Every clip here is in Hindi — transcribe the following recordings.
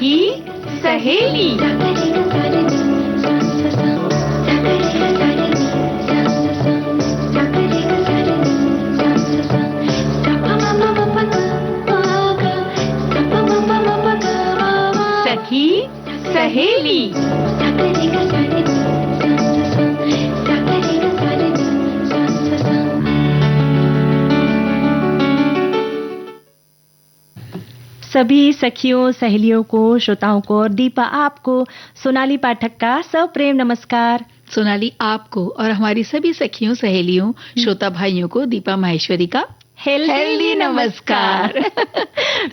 सखी सहेली। सखी सहेली। सभी सखियों सहेलियों को, श्रोताओं को और दीपा आपको सोनाली पाठक का सप्रेम नमस्कार। सोनाली आपको और हमारी सभी सखियों सहेलियों श्रोता भाइयों को दीपा माहेश्वरी का हेल्दी नमस्कार।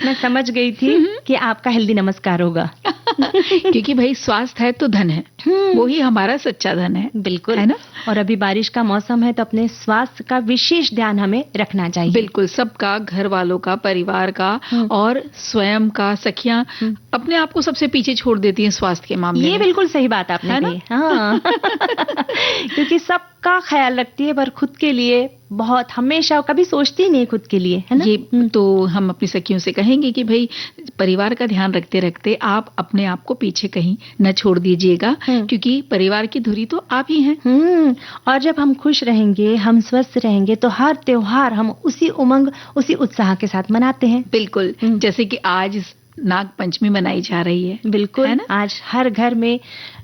मैं समझ गई थी कि आपका हेल्दी नमस्कार होगा। क्योंकि भाई स्वास्थ्य है तो धन है, वो ही हमारा सच्चा धन है। बिल्कुल, है ना। और अभी बारिश का मौसम है तो अपने स्वास्थ्य का विशेष ध्यान हमें रखना चाहिए। बिल्कुल, सबका, घर वालों का, परिवार का और स्वयं का। सखियां अपने आप को सबसे पीछे छोड़ देती हैं स्वास्थ्य के मामले में। ये बिल्कुल सही बात आपने कही। हाँ। क्योंकि सबका ख्याल रखती है पर खुद के लिए बहुत हमेशा कभी सोचती नहीं खुद के लिए, है ना। ये तो हम अपनी सखियों से कहेंगे कि भाई परिवार का ध्यान रखते रखते आप अपने आप को पीछे कहीं न छोड़ दीजिएगा, क्योंकि परिवार की धुरी तो आप ही हैं। और जब हम खुश रहेंगे, हम स्वस्थ रहेंगे तो हर त्योहार हम उसी उमंग, उसी उत्साह के साथ मनाते हैं। बिल्कुल, जैसे कि आज नाग पंचमी मनाई जा रही है। बिल्कुल, है ना? आज हर घर में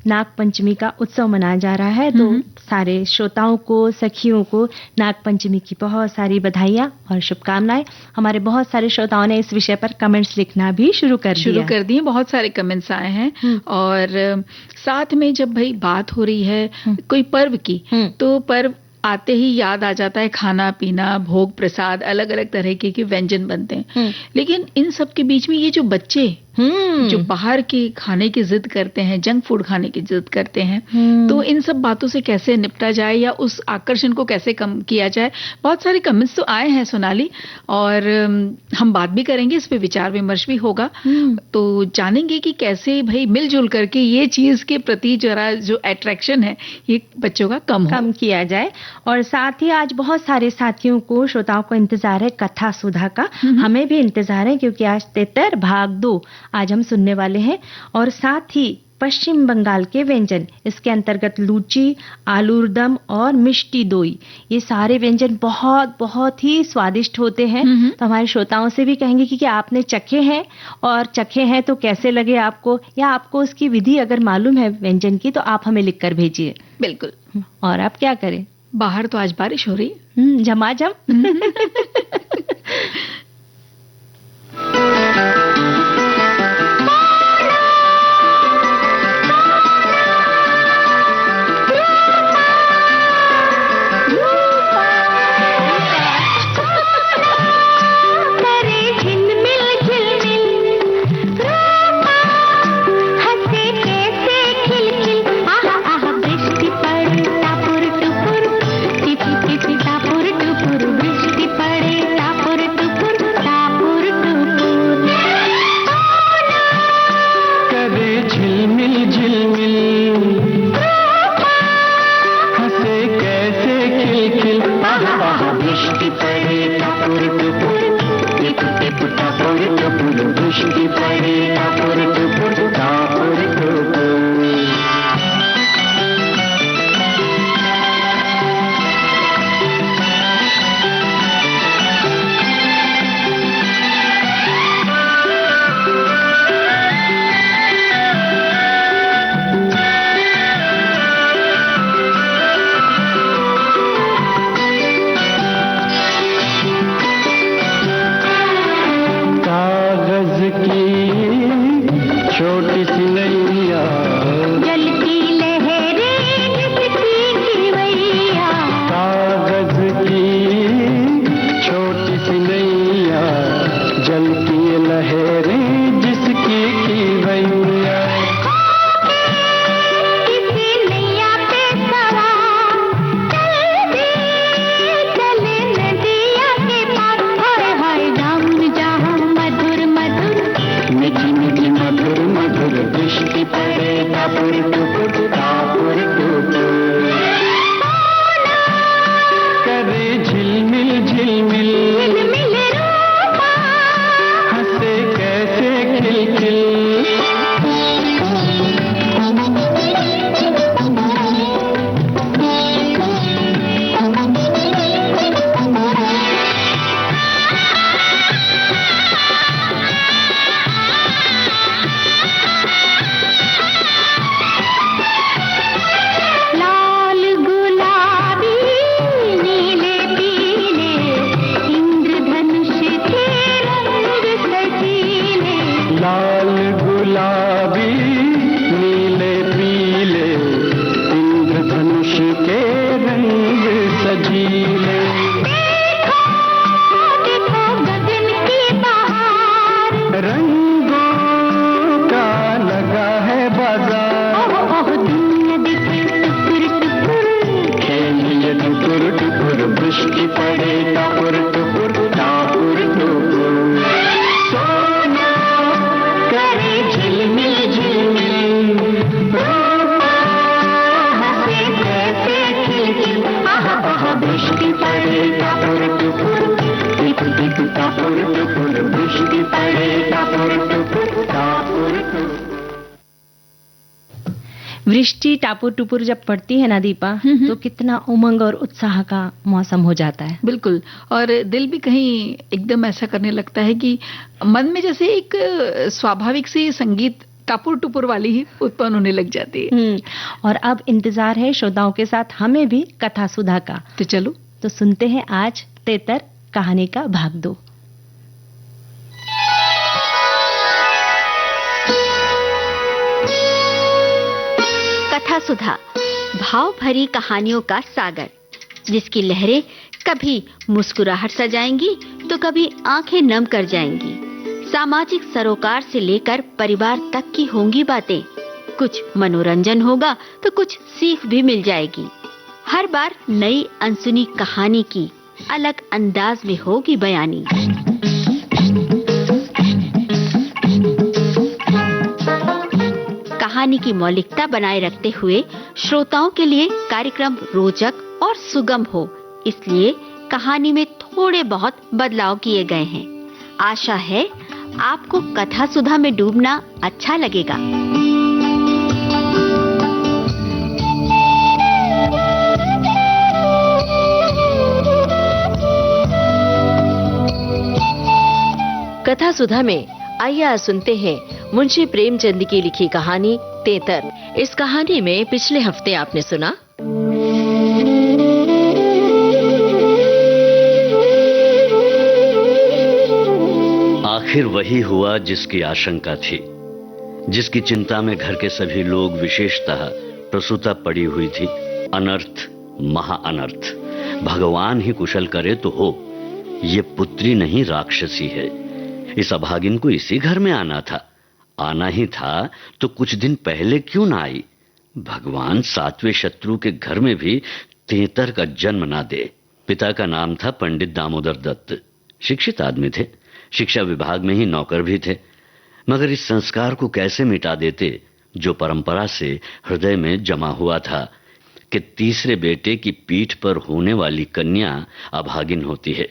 नाग पंचमी का उत्सव मनाया जा रहा है। तो सारे श्रोताओं को, सखियों को नाग पंचमी की बहुत सारी बधाइयां और शुभकामनाएं। हमारे बहुत सारे श्रोताओं ने इस विषय पर कमेंट्स लिखना भी शुरू कर दिए। बहुत सारे कमेंट्स आए हैं। और साथ में जब भाई बात हो रही है कोई पर्व की, तो पर्व आते ही याद आ जाता है खाना पीना, भोग प्रसाद, अलग अलग तरह के व्यंजन बनते हैं। लेकिन इन सब के बीच में ये जो बच्चे जो बाहर के खाने की जिद करते हैं, जंक फूड खाने की जिद करते हैं, तो इन सब बातों से कैसे निपटा जाए या उस आकर्षण को कैसे कम किया जाए। बहुत सारे कमेंट्स तो आए हैं सोनाली, और हम बात भी करेंगे, इस पे विचार विमर्श भी होगा। तो जानेंगे कि कैसे भाई मिलजुल करके ये चीज के प्रति जरा जो अट्रैक्शन है ये बच्चों का कम किया जाए। और साथ ही आज बहुत सारे साथियों को, श्रोताओं को इंतजार है कथा सुधा का। हमें भी इंतजार है क्योंकि आज तेतर भाग 2 आज हम सुनने वाले हैं। और साथ ही पश्चिम बंगाल के व्यंजन, इसके अंतर्गत लूची, आलूरदम और मिष्टी दोई, ये सारे व्यंजन बहुत बहुत ही स्वादिष्ट होते हैं। तो हमारे श्रोताओं से भी कहेंगे कि आपने चखे हैं, और चखे हैं तो कैसे लगे आपको, या आपको उसकी विधि अगर मालूम है व्यंजन की तो आप हमें लिखकर भेजिए। बिल्कुल। और आप क्या करें, बाहर तो आज बारिश हो रही है झमाझम। टापुर टुपुर वृष्टि पड़े, टापुर टुपुर टापुर टुपुर। वृष्टि टापुर टुपुर जब पड़ती है ना दीपा, तो कितना उमंग और उत्साह का मौसम हो जाता है। बिल्कुल, और दिल भी कहीं एकदम ऐसा करने लगता है कि मन में जैसे एक स्वाभाविक सी संगीत टापुर टुपुर वाली ही उत्पन्न होने लग जाती है। और अब इंतजार है श्रोताओं के साथ हमें भी कथा सुधा का। तो चलो तो सुनते हैं आज तेतर कहानी का भाग 2। कथा सुधा भाव भरी कहानियों का सागर, जिसकी लहरें कभी मुस्कुराहट सजाएंगी तो कभी आंखें नम कर जाएंगी। सामाजिक सरोकार से लेकर परिवार तक की होंगी बातें। कुछ मनोरंजन होगा तो कुछ सीख भी मिल जाएगी। हर बार नई अनसुनी कहानी की अलग अंदाज में होगी बयानी। कहानी की मौलिकता बनाए रखते हुए श्रोताओं के लिए कार्यक्रम रोचक और सुगम हो, इसलिए कहानी में थोड़े बहुत बदलाव किए गए हैं। आशा है आपको कथा सुधा में डूबना अच्छा लगेगा। कथा सुधा में आइए आज सुनते हैं मुंशी प्रेमचंद की लिखी कहानी तेतर। इस कहानी में पिछले हफ्ते आपने सुना आखिर वही हुआ जिसकी आशंका थी, जिसकी चिंता में घर के सभी लोग, विशेषतः प्रसूता पड़ी हुई थी। अनर्थ, महा अनर्थ। भगवान ही कुशल करे तो हो। ये पुत्री नहीं राक्षसी है। इस अभागिन को इसी घर में आना था। आना ही था तो कुछ दिन पहले क्यों ना आई? भगवान 7वें शत्रु के घर में भी तेतर का जन्म ना दे। पिता का नाम था पंडित दामोदर दत्त। शिक्षित आदमी थे, शिक्षा विभाग में ही नौकर भी थे। मगर इस संस्कार को कैसे मिटा देते जो परंपरा से हृदय में जमा हुआ था कि तीसरे बेटे की पीठ पर होने वाली कन्या अभागिन होती है।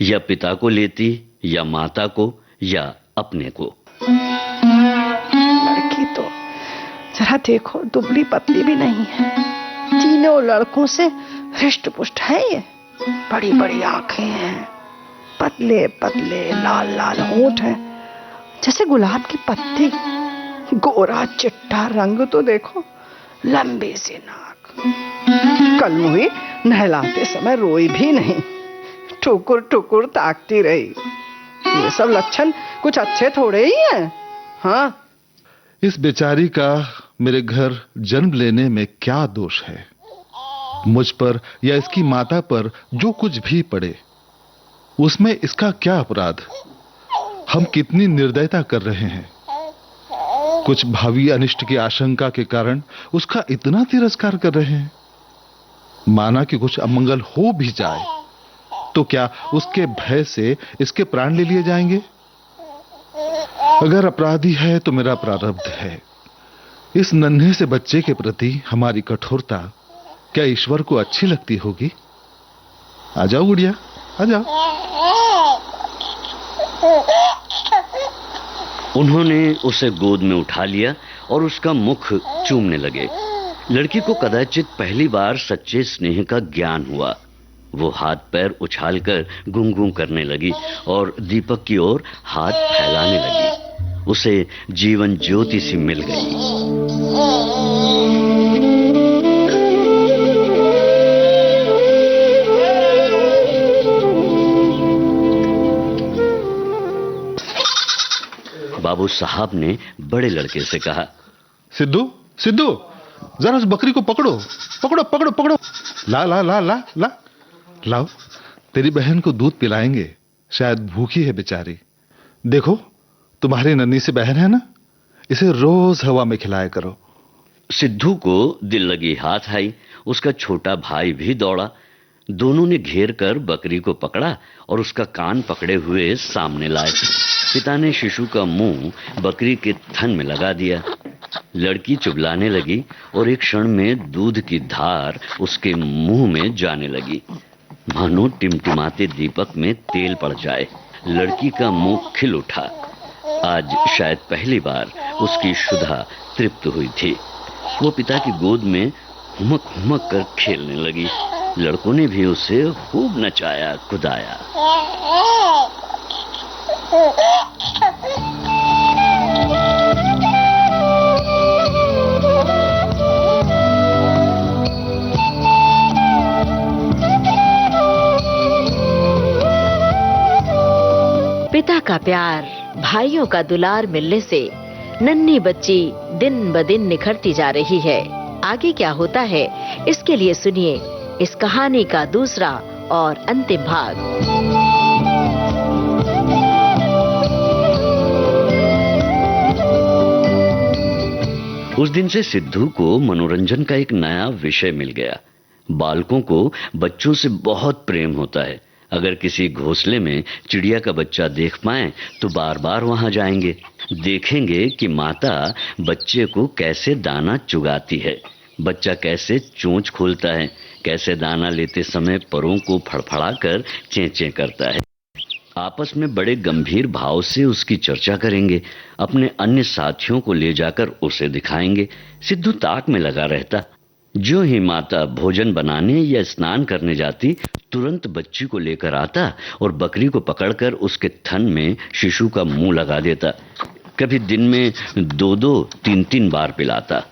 या पिता को लेती, या माता को, या अपने को। लड़की तो जरा देखो, दुबली पतली भी नहीं है। तीनों लड़कों से हृष्ट पुष्ट है। ये बड़ी बड़ी आंखें हैं, पतले पतले लाल लाल होंठ हैं, जैसे गुलाब की पत्ती। गोरा चिट्टा रंग तो देखो, लंबी सी नाक। कल मुही नहलाते समय रोई भी नहीं, टुकुर टुकुर ताकती रही। ये सब लक्षण कुछ अच्छे थोड़े ही हैं। हाँ, इस बेचारी का मेरे घर जन्म लेने में क्या दोष है? मुझ पर या इसकी माता पर जो कुछ भी पड़े, उसमें इसका क्या अपराध? हम कितनी निर्दयता कर रहे हैं। कुछ भावी अनिष्ट की आशंका के कारण उसका इतना तिरस्कार कर रहे हैं। माना कि कुछ अमंगल हो भी जाए तो क्या उसके भय से इसके प्राण ले लिए जाएंगे? अगर अपराधी है तो मेरा प्रारब्ध है। इस नन्हे से बच्चे के प्रति हमारी कठोरता क्या ईश्वर को अच्छी लगती होगी? आ जाओ गुड़िया, आ जाओ। उन्होंने उसे गोद में उठा लिया और उसका मुख चूमने लगे। लड़की को कदाचित पहली बार सच्चे स्नेह का ज्ञान हुआ। वो हाथ पैर उछालकर गुंगू करने लगी और दीपक की ओर हाथ फैलाने लगी। उसे जीवन ज्योति सी मिल गई। बाबू साहब ने बड़े लड़के से कहा, सिद्धू, सिद्धू, जरा उस बकरी को पकड़ो, पकड़ो पकड़ो पकड़ो। ला ला ला ला ला लाओ, तेरी बहन को दूध पिलाएंगे, शायद भूखी है बेचारी। देखो, तुम्हारी नन्ही सी बहन है ना, इसे रोज हवा में खिलाया करो। सिद्धू को दिल लगी हाथ आई। उसका छोटा भाई भी दौड़ा। दोनों ने घेर कर बकरी को पकड़ा और उसका कान पकड़े हुए सामने लाए। पिता ने शिशु का मुंह बकरी के थन में लगा दिया। लड़की चुबलाने लगी और एक क्षण में दूध की धार उसके मुंह में जाने लगी। मानो टिमटिमाते दीपक में तेल पड़ जाए। लड़की का मुंह खिल उठा। आज शायद पहली बार उसकी शुदा तृप्त हुई थी। वो पिता की गोद में हुमक हुमक कर खेलने लगी। लड़कों ने भी उसे खूब नचाया कुदाया। पिता का प्यार, भाइयों का दुलार मिलने से नन्ही बच्ची दिन ब दिन निखरती जा रही है। आगे क्या होता है, इसके लिए सुनिए इस कहानी का दूसरा और अंतिम भाग। उस दिन से सिद्धू को मनोरंजन का एक नया विषय मिल गया। बालकों को बच्चों से बहुत प्रेम होता है। अगर किसी घोंसले में चिड़िया का बच्चा देख पाएं तो बार बार वहां जाएंगे। देखेंगे कि माता बच्चे को कैसे दाना चुगाती है, बच्चा कैसे चोंच खोलता है, कैसे दाना लेते समय परों को फड़फड़ाकर चें-चें करता है। आपस में बड़े गंभीर भाव से उसकी चर्चा करेंगे। अपने अन्य साथियों को ले जाकर उसे दिखाएंगे। सिद्धू ताक में लगा रहता। जो ही माता भोजन बनाने या स्नान करने जाती, तुरंत बच्ची को लेकर आता और बकरी को पकड़कर उसके थन में शिशु का मुंह लगा देता। कभी दिन में 2-2, 3-3 बार पिलाता।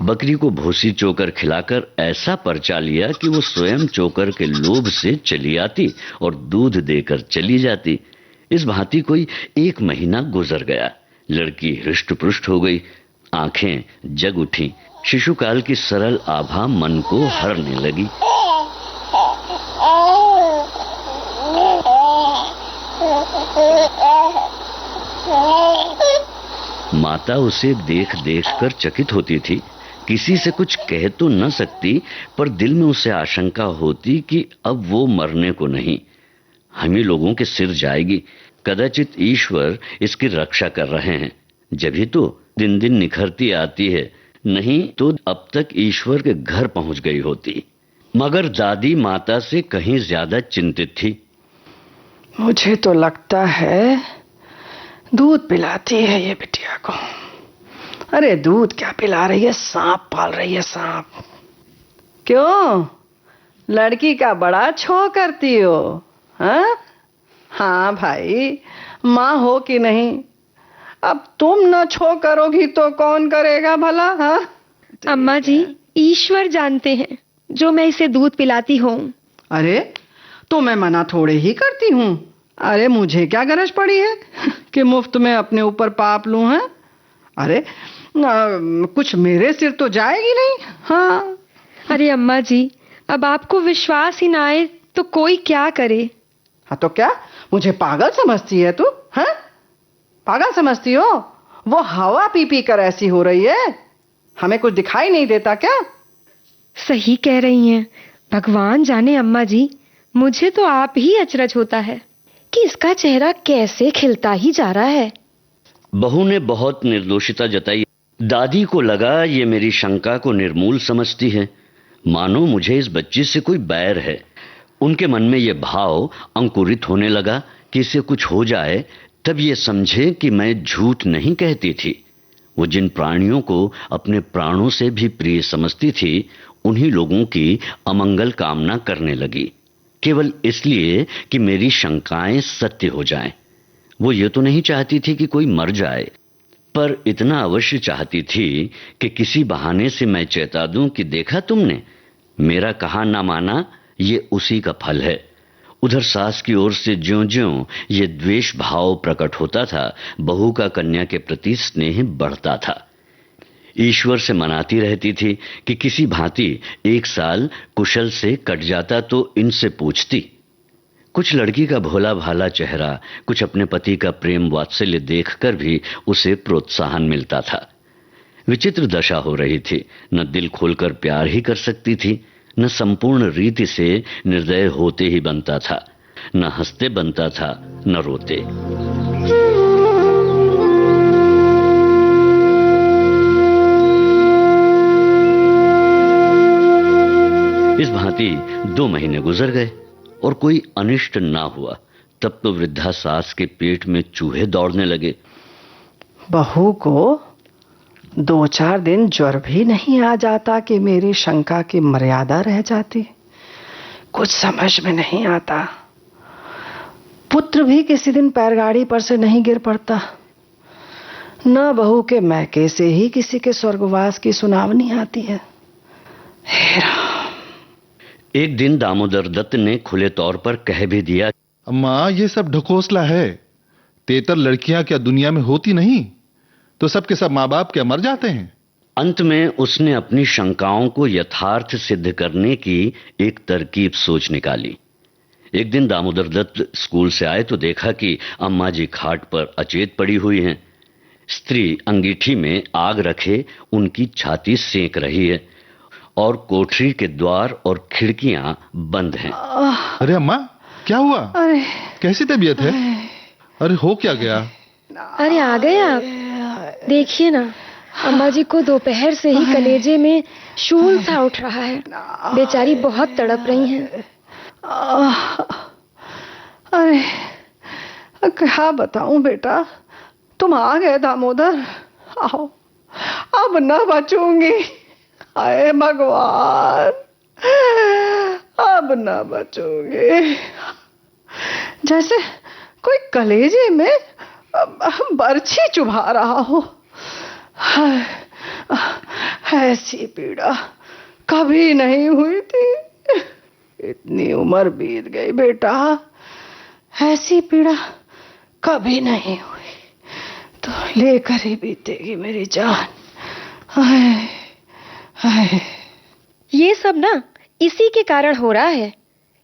बकरी को भूसी चोकर खिलाकर ऐसा परचा लिया कि वो स्वयं चोकर के लोभ से चली आती और दूध देकर चली जाती। इस भांति कोई 1 महीना गुजर गया। लड़की हृष्ट-पुष्ट हो गई, आंखें जग उठी। शिशुकाल की सरल आभा मन को हरने लगी। माता उसे देख देख कर चकित होती थी। किसी से कुछ कह तो न सकती, पर दिल में उसे आशंका होती कि अब वो मरने को नहीं, हम ही लोगों के सिर जाएगी। कदाचित ईश्वर इसकी रक्षा कर रहे हैं, जभी तो दिन दिन निखरती आती है, नहीं तो अब तक ईश्वर के घर पहुंच गई होती। मगर दादी माता से कहीं ज्यादा चिंतित थी। मुझे तो लगता है दूध पिलाती है ये बिटिया को। अरे दूध क्या पिला रही है, सांप पाल रही है, सांप। क्यों, लड़की का बड़ा छो करती हो? हाँ हाँ भाई, माँ हो कि नहीं, अब तुम न छो करोगी तो कौन करेगा भला? हाँ अम्मा जी, ईश्वर जानते हैं जो मैं इसे दूध पिलाती हूँ। अरे तो मैं मना थोड़े ही करती हूँ। अरे मुझे क्या गरज पड़ी है कि मुफ्त में अपने ऊपर पाप लूं? है अरे कुछ मेरे सिर तो जाएगी नहीं। हाँ अरे अम्मा जी, अब आपको विश्वास ही ना आए तो कोई क्या करे? हाँ तो क्या मुझे पागल समझती है तू? हाँ पागल समझती हो? वो हवा पी पी कर ऐसी हो रही है, हमें कुछ दिखाई नहीं देता क्या? सही कह रही हैं। भगवान जाने अम्मा जी, मुझे तो आप ही अचरज होता है कि इसका चेहरा कैसे खिलता ही जा रहा है। बहू ने बहुत निर्दोषिता जताई। दादी को लगा ये मेरी शंका को निर्मूल समझती है, मानो मुझे इस बच्ची से कोई बैर है। उनके मन में ये भाव अंकुरित होने लगा कि इसे कुछ हो जाए तब ये समझे कि मैं झूठ नहीं कहती थी। वो जिन प्राणियों को अपने प्राणों से भी प्रिय समझती थी, उन्हीं लोगों की अमंगल कामना करने लगी, केवल इसलिए कि मेरी शंकाएं सत्य हो जाएं। वो ये तो नहीं चाहती थी कि कोई मर जाए, पर इतना अवश्य चाहती थी कि किसी बहाने से मैं चेता दूं कि देखा तुमने, मेरा कहा ना माना, ये उसी का फल है। उधर सास की ओर से ज्यों-ज्यों ये द्वेष भाव प्रकट होता था, बहू का कन्या के प्रति स्नेह बढ़ता था। ईश्वर से मनाती रहती थी कि किसी भांति 1 साल कुशल से कट जाता तो इनसे पूछती। कुछ लड़की का भोला भाला चेहरा, कुछ अपने पति का प्रेम वात्सल्य देखकर भी उसे प्रोत्साहन मिलता था। विचित्र दशा हो रही थी, न दिल खोलकर प्यार ही कर सकती थी, न संपूर्ण रीति से निर्दय होते ही बनता था, न हंसते बनता था, न रोते। इस भांति 2 महीने गुजर गए। और कोई अनिष्ट ना हुआ, तब तो वृद्धा सास के पेट में चूहे दौड़ने लगे। बहू को 2-4 दिन ज्वर भी नहीं आ जाता कि मेरी शंका की मर्यादा रह जाती। कुछ समझ में नहीं आता। पुत्र भी किसी दिन पैरगाड़ी पर से नहीं गिर पड़ता। न बहू के मैके से ही किसी के स्वर्गवास की सुनावनी आती है। हे राम। एक दिन दामोदर दत्त ने खुले तौर पर कह भी दिया, अम्मा ये सब ढकोसला है। तेतर लड़कियां क्या दुनिया में होती नहीं? तो सबके सब माँ बाप क्या मर जाते हैं? अंत में उसने अपनी शंकाओं को यथार्थ सिद्ध करने की एक तरकीब सोच निकाली। एक दिन दामोदर दत्त स्कूल से आए तो देखा कि अम्मा जी खाट पर अचेत पड़ी हुई हैं। स्त्री अंगीठी में आग रखे उनकी छाती सेंक रही है और कोठरी के द्वार और खिड़कियां बंद हैं। अरे अम्मा क्या हुआ? अरे कैसी तबीयत है? अरे हो क्या गया? अरे आ गए आप? देखिए ना, अम्मा जी को दोपहर से ही कलेजे में शूल सा उठ रहा है। बेचारी बहुत तड़प रही हैं। अरे क्या बताऊं बेटा, तुम आ गए दामोदर। आओ, अब न बचूंगी। हाय भगवान, अब न बचूंगी। जैसे कोई कलेजे में बर्छी चुभा रहा हो। ऐसी पीड़ा कभी नहीं हुई थी। इतनी उम्र बीत गई बेटा, ऐसी पीड़ा कभी नहीं हुई। तो लेकर ही बीतेगी मेरी जान। हाय हाय। ये सब ना इसी के कारण हो रहा है।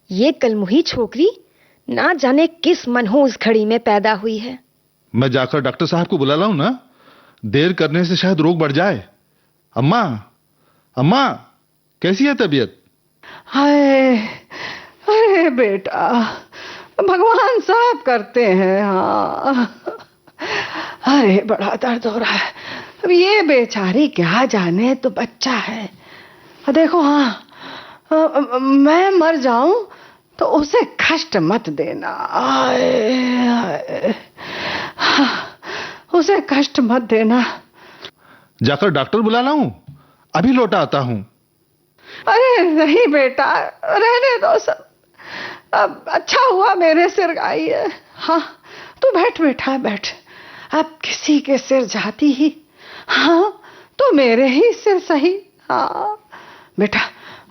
ये कलमुही छोकरी ना जाने किस मनहूस घड़ी में पैदा हुई है। मैं जाकर डॉक्टर साहब को बुला लाऊं ना? देर करने से शायद रोग बढ़ जाए। अम्मा, अम्मा कैसी है तबीयत? हाय, अरे बेटा, भगवान साहब करते हैं। हाँ, अरे बड़ा दर्द हो रहा है। अब ये बेचारी क्या जाने, तो बच्चा है। देखो, हाँ, मैं मर जाऊं तो उसे कष्ट मत देना। उसे कष्ट मत देना। जाकर डॉक्टर बुला लाऊं? अभी लौटा आता हूं। अरे नहीं बेटा, रहने दो सब। अब अच्छा हुआ मेरे सिर आई है। हाँ, तू बैठ बेटा, बैठ। अब किसी के सिर जाती ही, हाँ तो मेरे ही सिर सही। हाँ बेटा,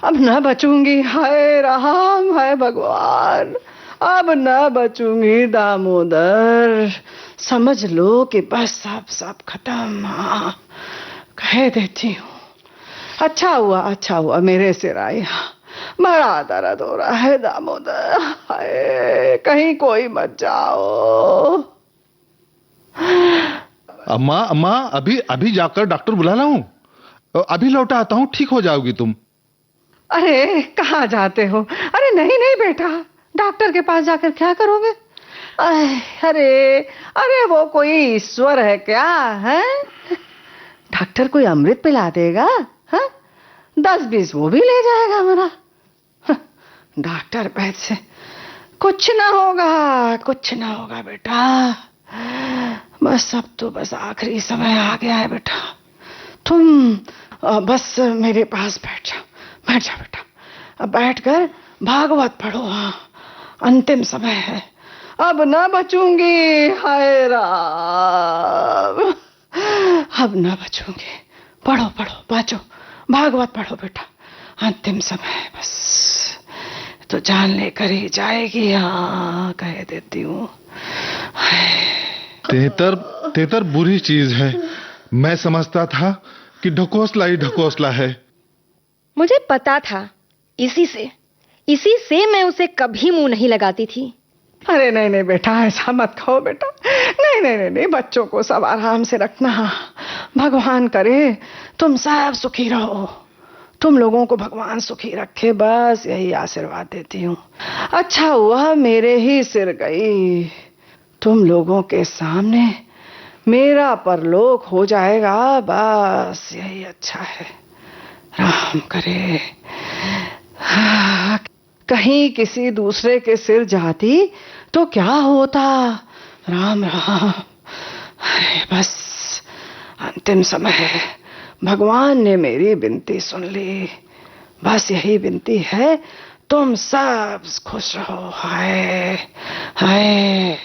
अब न बचूंगी। हाय राम, हाय भगवान, अब न बचूंगी दामोदर। समझ लो कि बस सब खत्म। हाँ, कह देती हूँ। अच्छा हुआ मेरे सिर आई। बड़ा दर्द हो रहा है दामोदर। हाय, कहीं कोई मत जाओ। अम्मा अभी जाकर डॉक्टर बुला लाऊं? अभी लौटा आता हूं, ठीक हो जाओगी तुम। अरे कहाँ जाते हो? अरे नहीं बेटा, डॉक्टर के पास जाकर क्या करोगे? अरे वो कोई ईश्वर है क्या है? डॉक्टर कोई अमृत पिला देगा? 10-20 वो भी ले जाएगा मेरा। डॉक्टर पैसे से कुछ ना होगा बेटा। बस आखिरी समय आ गया है बेटा। तुम बस मेरे पास बैठ जा बेटा। अब बैठकर भागवत पढ़ो। हाँ, अंतिम समय है। अब ना बचूंगी। हाय राम, अब ना बचूंगी। पढ़ो बाजो, भागवत पढ़ो बेटा। अंतिम समय है, बस तो जान लेकर ही जाएगी। हाँ, कह देती हूँ। तेतर बुरी चीज है। मैं समझता था कि ढकोसला ही ढकोसला है। मुझे पता था। इसी से मैं उसे कभी मुंह नहीं लगाती थी। अरे नहीं बेटा, ऐसा मत कहो बेटा। नहीं, बच्चों को सब आराम से रखना। भगवान करे तुम सब सुखी रहो। तुम लोगों को भगवान सुखी रखे, बस यही आशीर्वाद देती हूँ। अच्छा हुआ मेरे ही सिर गई। तुम लोगों के सामने मेरा परलोक हो जाएगा, बस यही अच्छा है। राम करे। कहीं किसी दूसरे के सिर जाती तो क्या होता। राम राम। बस अंतिम समय है, भगवान ने मेरी विनती सुन ली। बस यही विनती है, तुम सब खुश रहो। हाय हाय,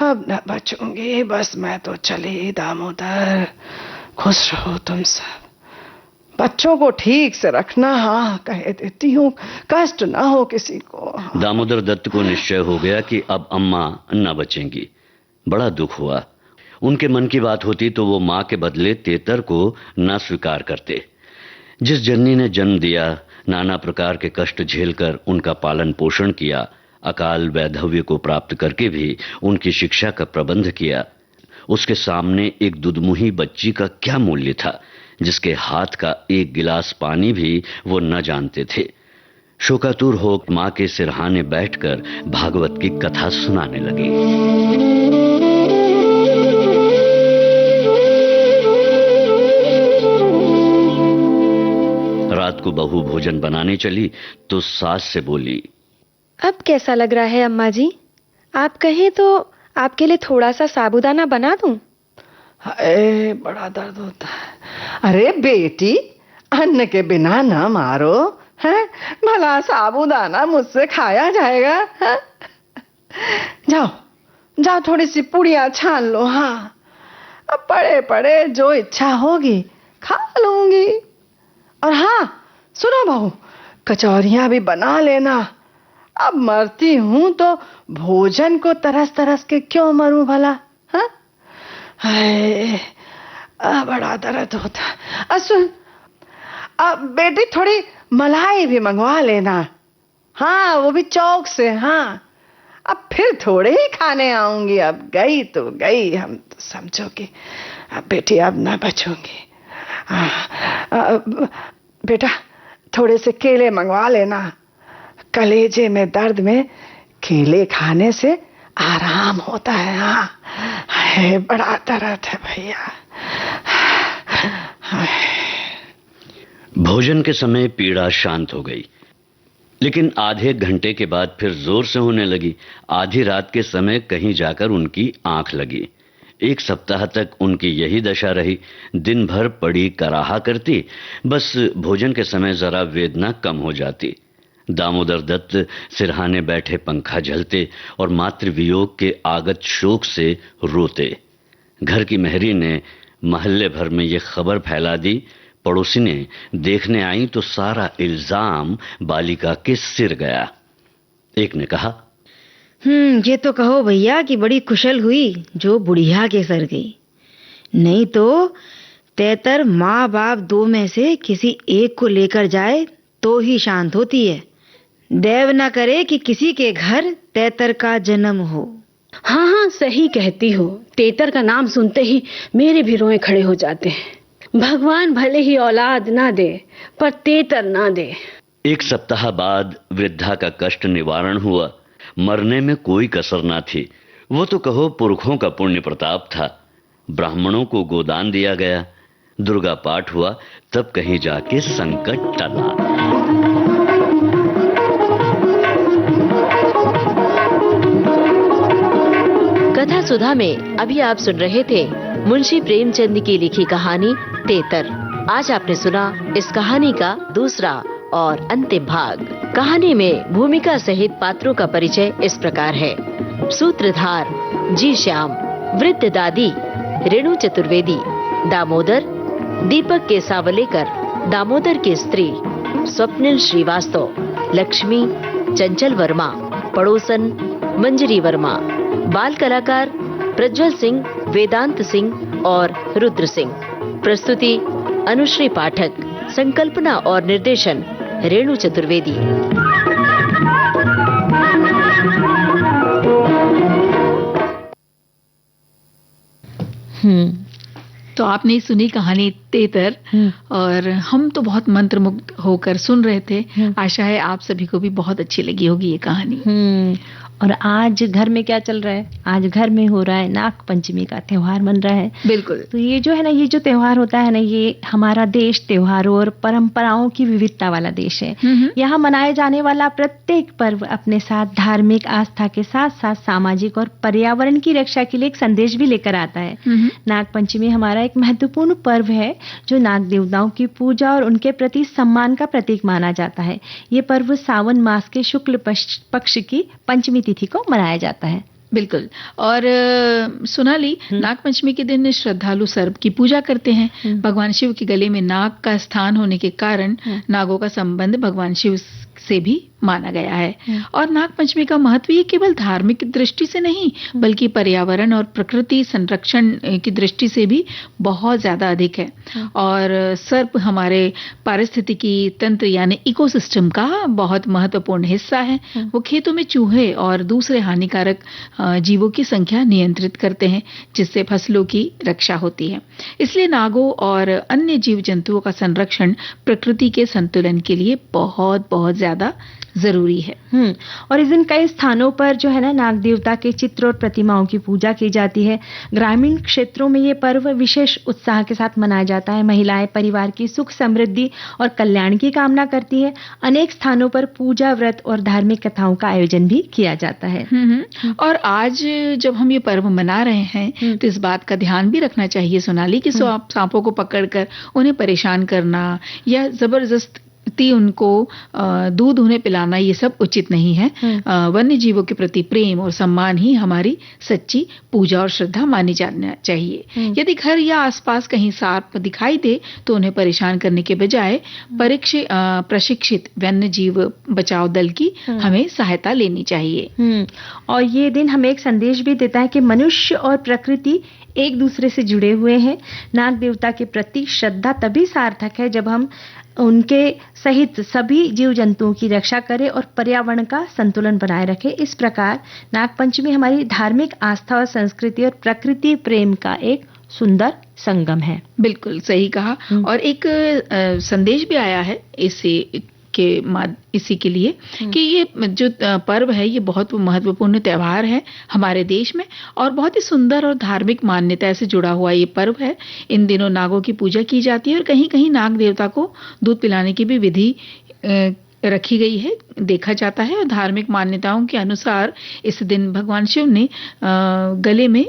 अब न बचूंगी, बस मैं तो चली दामोदर। खुश रहो तुम सब, बच्चों को ठीक से रखना। हाँ कह देती हूँ, कष्ट ना हो किसी को। दामोदर दत्त को निश्चय हो गया कि अब अम्मा न बचेंगी। बड़ा दुख हुआ। उनके मन की बात होती तो वो माँ के बदले तेतर को न स्वीकार करते। जिस जननी ने जन्म दिया, नाना प्रकार के कष्ट झेलकर उनका पालन पोषण किया, अकाल वैधव्य को प्राप्त करके भी उनकी शिक्षा का प्रबंध किया, उसके सामने एक दुधमुही बच्ची का क्या मूल्य था, जिसके हाथ का एक गिलास पानी भी वो न जानते थे। शोकातुर हो माँ के सिरहाने बैठकर भागवत की कथा सुनाने लगी। रात को बहू भोजन बनाने चली तो सास से बोली, अब कैसा लग रहा है अम्मा जी? आप कहें तो आपके लिए थोड़ा सा साबूदाना बना दूं? हाय बड़ा दर्द होता है। अरे बेटी, अन्न के बिना ना मारो है, भला साबूदाना मुझसे खाया जाएगा है? जाओ जाओ, थोड़ी सी पुड़िया छान लो। हाँ, अब पड़े पड़े जो इच्छा होगी खा लूंगी। और हाँ सुनो बहू, कचौरियां भी बना लेना। अब मरती हूं तो भोजन को तरस तरस के क्यों मरूं भला? हाँ, हाय बड़ा दर्द होता। सुन, अब बेटी थोड़ी मलाई भी मंगवा लेना। हाँ वो भी चौक से। हाँ, अब फिर थोड़े ही खाने आऊंगी। अब गई तो गई, हम तो समझो कि अब बेटी अब ना बचूंगी। बेटा थोड़े से केले मंगवा लेना। कलेजे में दर्द में केले खाने से आराम होता है। हाँ, हाय बड़ा दर्द है भैया। भोजन के समय पीड़ा शांत हो गई, लेकिन आधे घंटे के बाद फिर जोर से होने लगी। आधी रात के समय कहीं जाकर उनकी आंख लगी। 1 सप्ताह तक उनकी यही दशा रही। दिन भर पड़ी कराहा करती, बस भोजन के समय जरा वेदना कम हो जाती। दामोदर दत्त सिरहाने बैठे पंखा झलते और मातृ वियोग के आगत शोक से रोते। घर की मेहरी ने महल्ले भर में ये खबर फैला दी। पड़ोसी ने देखने आई तो सारा इल्जाम बालिका के सिर गया। एक ने कहा, ये तो कहो भैया कि बड़ी कुशल हुई जो बुढ़िया के सर गई, नहीं तो तेतर माँ बाप 2 में से किसी एक को लेकर जाए तो ही शांत होती है। देव न करे कि किसी के घर तेतर का जन्म हो। हाँ हाँ सही कहती हो, तेतर का नाम सुनते ही मेरे भी रोए खड़े हो जाते हैं। भगवान भले ही औलाद ना दे, पर तेतर ना दे। 1 सप्ताह बाद वृद्धा का कष्ट निवारण हुआ। मरने में कोई कसर ना थी। वो तो कहो पुरखों का पुण्य प्रताप था। ब्राह्मणों को गोदान दिया गया। दुर्गा पाठ हुआ, तब कहीं जाके संकट टला। कथा सुधा में अभी आप सुन रहे थे मुंशी प्रेमचंद की लिखी कहानी तेतर। आज आपने सुना इस कहानी का दूसरा और अंतिम भाग। कहानी में भूमिका सहित पात्रों का परिचय इस प्रकार है। सूत्रधार जी श्याम, वृद्ध दादी रेणु चतुर्वेदी, दामोदर दीपक के सावलेकर, दामोदर की स्त्री स्वप्निल श्रीवास्तव, लक्ष्मी चंचल वर्मा, पड़ोसन मंजरी वर्मा, बाल कलाकार प्रज्वल सिंह, वेदांत सिंह और रुद्र सिंह। प्रस्तुति अनुश्री पाठक, संकल्पना और निर्देशन रेणु चतुर्वेदी। तो आपने सुनी कहानी तेतर, और हम तो बहुत मंत्रमुग्ध होकर सुन रहे थे। आशा है आप सभी को भी बहुत अच्छी लगी होगी ये कहानी। और आज घर में क्या चल रहा है? आज घर में हो रहा है नाग पंचमी का त्योहार मन रहा है। बिल्कुल। तो ये जो है ना, ये जो त्योहार होता है ना, ये हमारा देश त्योहारों और परंपराओं की विविधता वाला देश है। यहाँ मनाए जाने वाला प्रत्येक पर्व अपने साथ धार्मिक आस्था के साथ साथ सामाजिक और पर्यावरण की रक्षा के लिए एक संदेश भी लेकर आता है। नाग पंचमी हमारा एक महत्वपूर्ण पर्व है जो नाग देवताओं की पूजा और उनके प्रति सम्मान का प्रतीक माना जाता है। ये पर्व सावन मास के शुक्ल पक्ष की पंचमी तिथि को मनाया जाता है। बिल्कुल। और सोनाली, नाग पंचमी के दिन श्रद्धालु सर्प की पूजा करते हैं। भगवान शिव के गले में नाग का स्थान होने के कारण नागों का संबंध भगवान शिव से भी माना गया है। और नाग पंचमी का महत्व ये केवल धार्मिक दृष्टि से नहीं बल्कि पर्यावरण और प्रकृति संरक्षण की दृष्टि से भी बहुत ज्यादा अधिक है। और सर्प हमारे पारिस्थितिकी तंत्र यानी इकोसिस्टम का बहुत महत्वपूर्ण हिस्सा है। वो खेतों में चूहे और दूसरे हानिकारक जीवों की संख्या नियंत्रित करते हैं जिससे फसलों की रक्षा होती है। इसलिए नागों और अन्य जीव जंतुओं का संरक्षण प्रकृति के संतुलन के लिए बहुत बहुत ज्यादा जरूरी है। और इस दिन कई स्थानों पर जो है ना, नाग देवता के चित्र और प्रतिमाओं की पूजा की जाती है। ग्रामीण क्षेत्रों में ये पर्व विशेष उत्साह के साथ मनाया जाता है। महिलाएं परिवार की सुख समृद्धि और कल्याण की कामना करती है। अनेक स्थानों पर पूजा व्रत और धार्मिक कथाओं का आयोजन भी किया जाता है। और आज जब हम ये पर्व मना रहे हैं तो इस बात का ध्यान भी रखना चाहिए सोनाली कि सांपों को पकड़कर उन्हें परेशान करना या जबरदस्ती उनको दूध उन्हें पिलाना ये सब उचित नहीं है। वन्य जीवों के प्रति प्रेम और सम्मान ही हमारी सच्ची पूजा और श्रद्धा मानी जाना चाहिए। यदि घर या आसपास कहीं सांप दिखाई दे तो उन्हें परेशान करने के बजाय प्रशिक्षित वन्य जीव बचाव दल की हमें सहायता लेनी चाहिए। और ये दिन हमें एक संदेश भी देता है कि मनुष्य और प्रकृति एक दूसरे से जुड़े हुए हैं। नाग देवता के प्रति श्रद्धा तभी सार्थक है जब हम उनके सहित सभी जीव जंतुओं की रक्षा करें और पर्यावरण का संतुलन बनाए रखें। इस प्रकार नाग पंचमी हमारी धार्मिक आस्था और संस्कृति और प्रकृति प्रेम का एक सुंदर संगम है। बिल्कुल सही कहा। और एक संदेश भी आया है इसी के लिए कि ये जो पर्व है ये बहुत महत्वपूर्ण त्योहार है हमारे देश में और बहुत ही सुंदर और धार्मिक मान्यता से जुड़ा हुआ ये पर्व है। इन दिनों नागों की पूजा की जाती है और कहीं कहीं नाग देवता को दूध पिलाने की भी विधि रखी गई है, देखा जाता है। और धार्मिक मान्यताओं के अनुसार इस दिन भगवान शिव ने गले में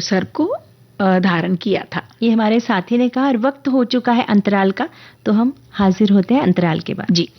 सर्प को धारण किया था। ये हमारे साथी ने कहा। और वक्त हो चुका है अंतराल का, तो हम हाजिर होते हैं अंतराल के बाद। जी।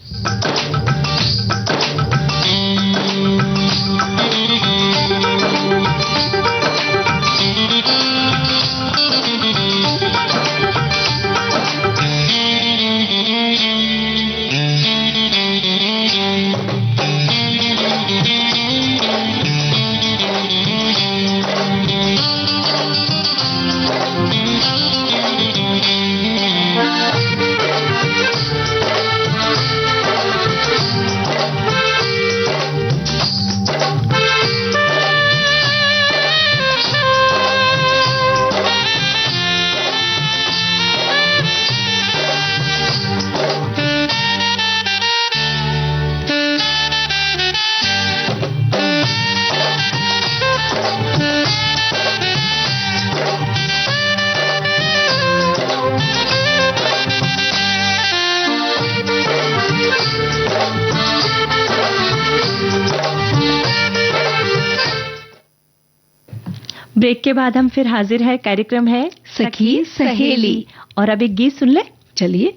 ब्रेक के बाद हम फिर हाजिर है। कार्यक्रम है सखी सहेली और अब एक गीत सुन ले। चलिए।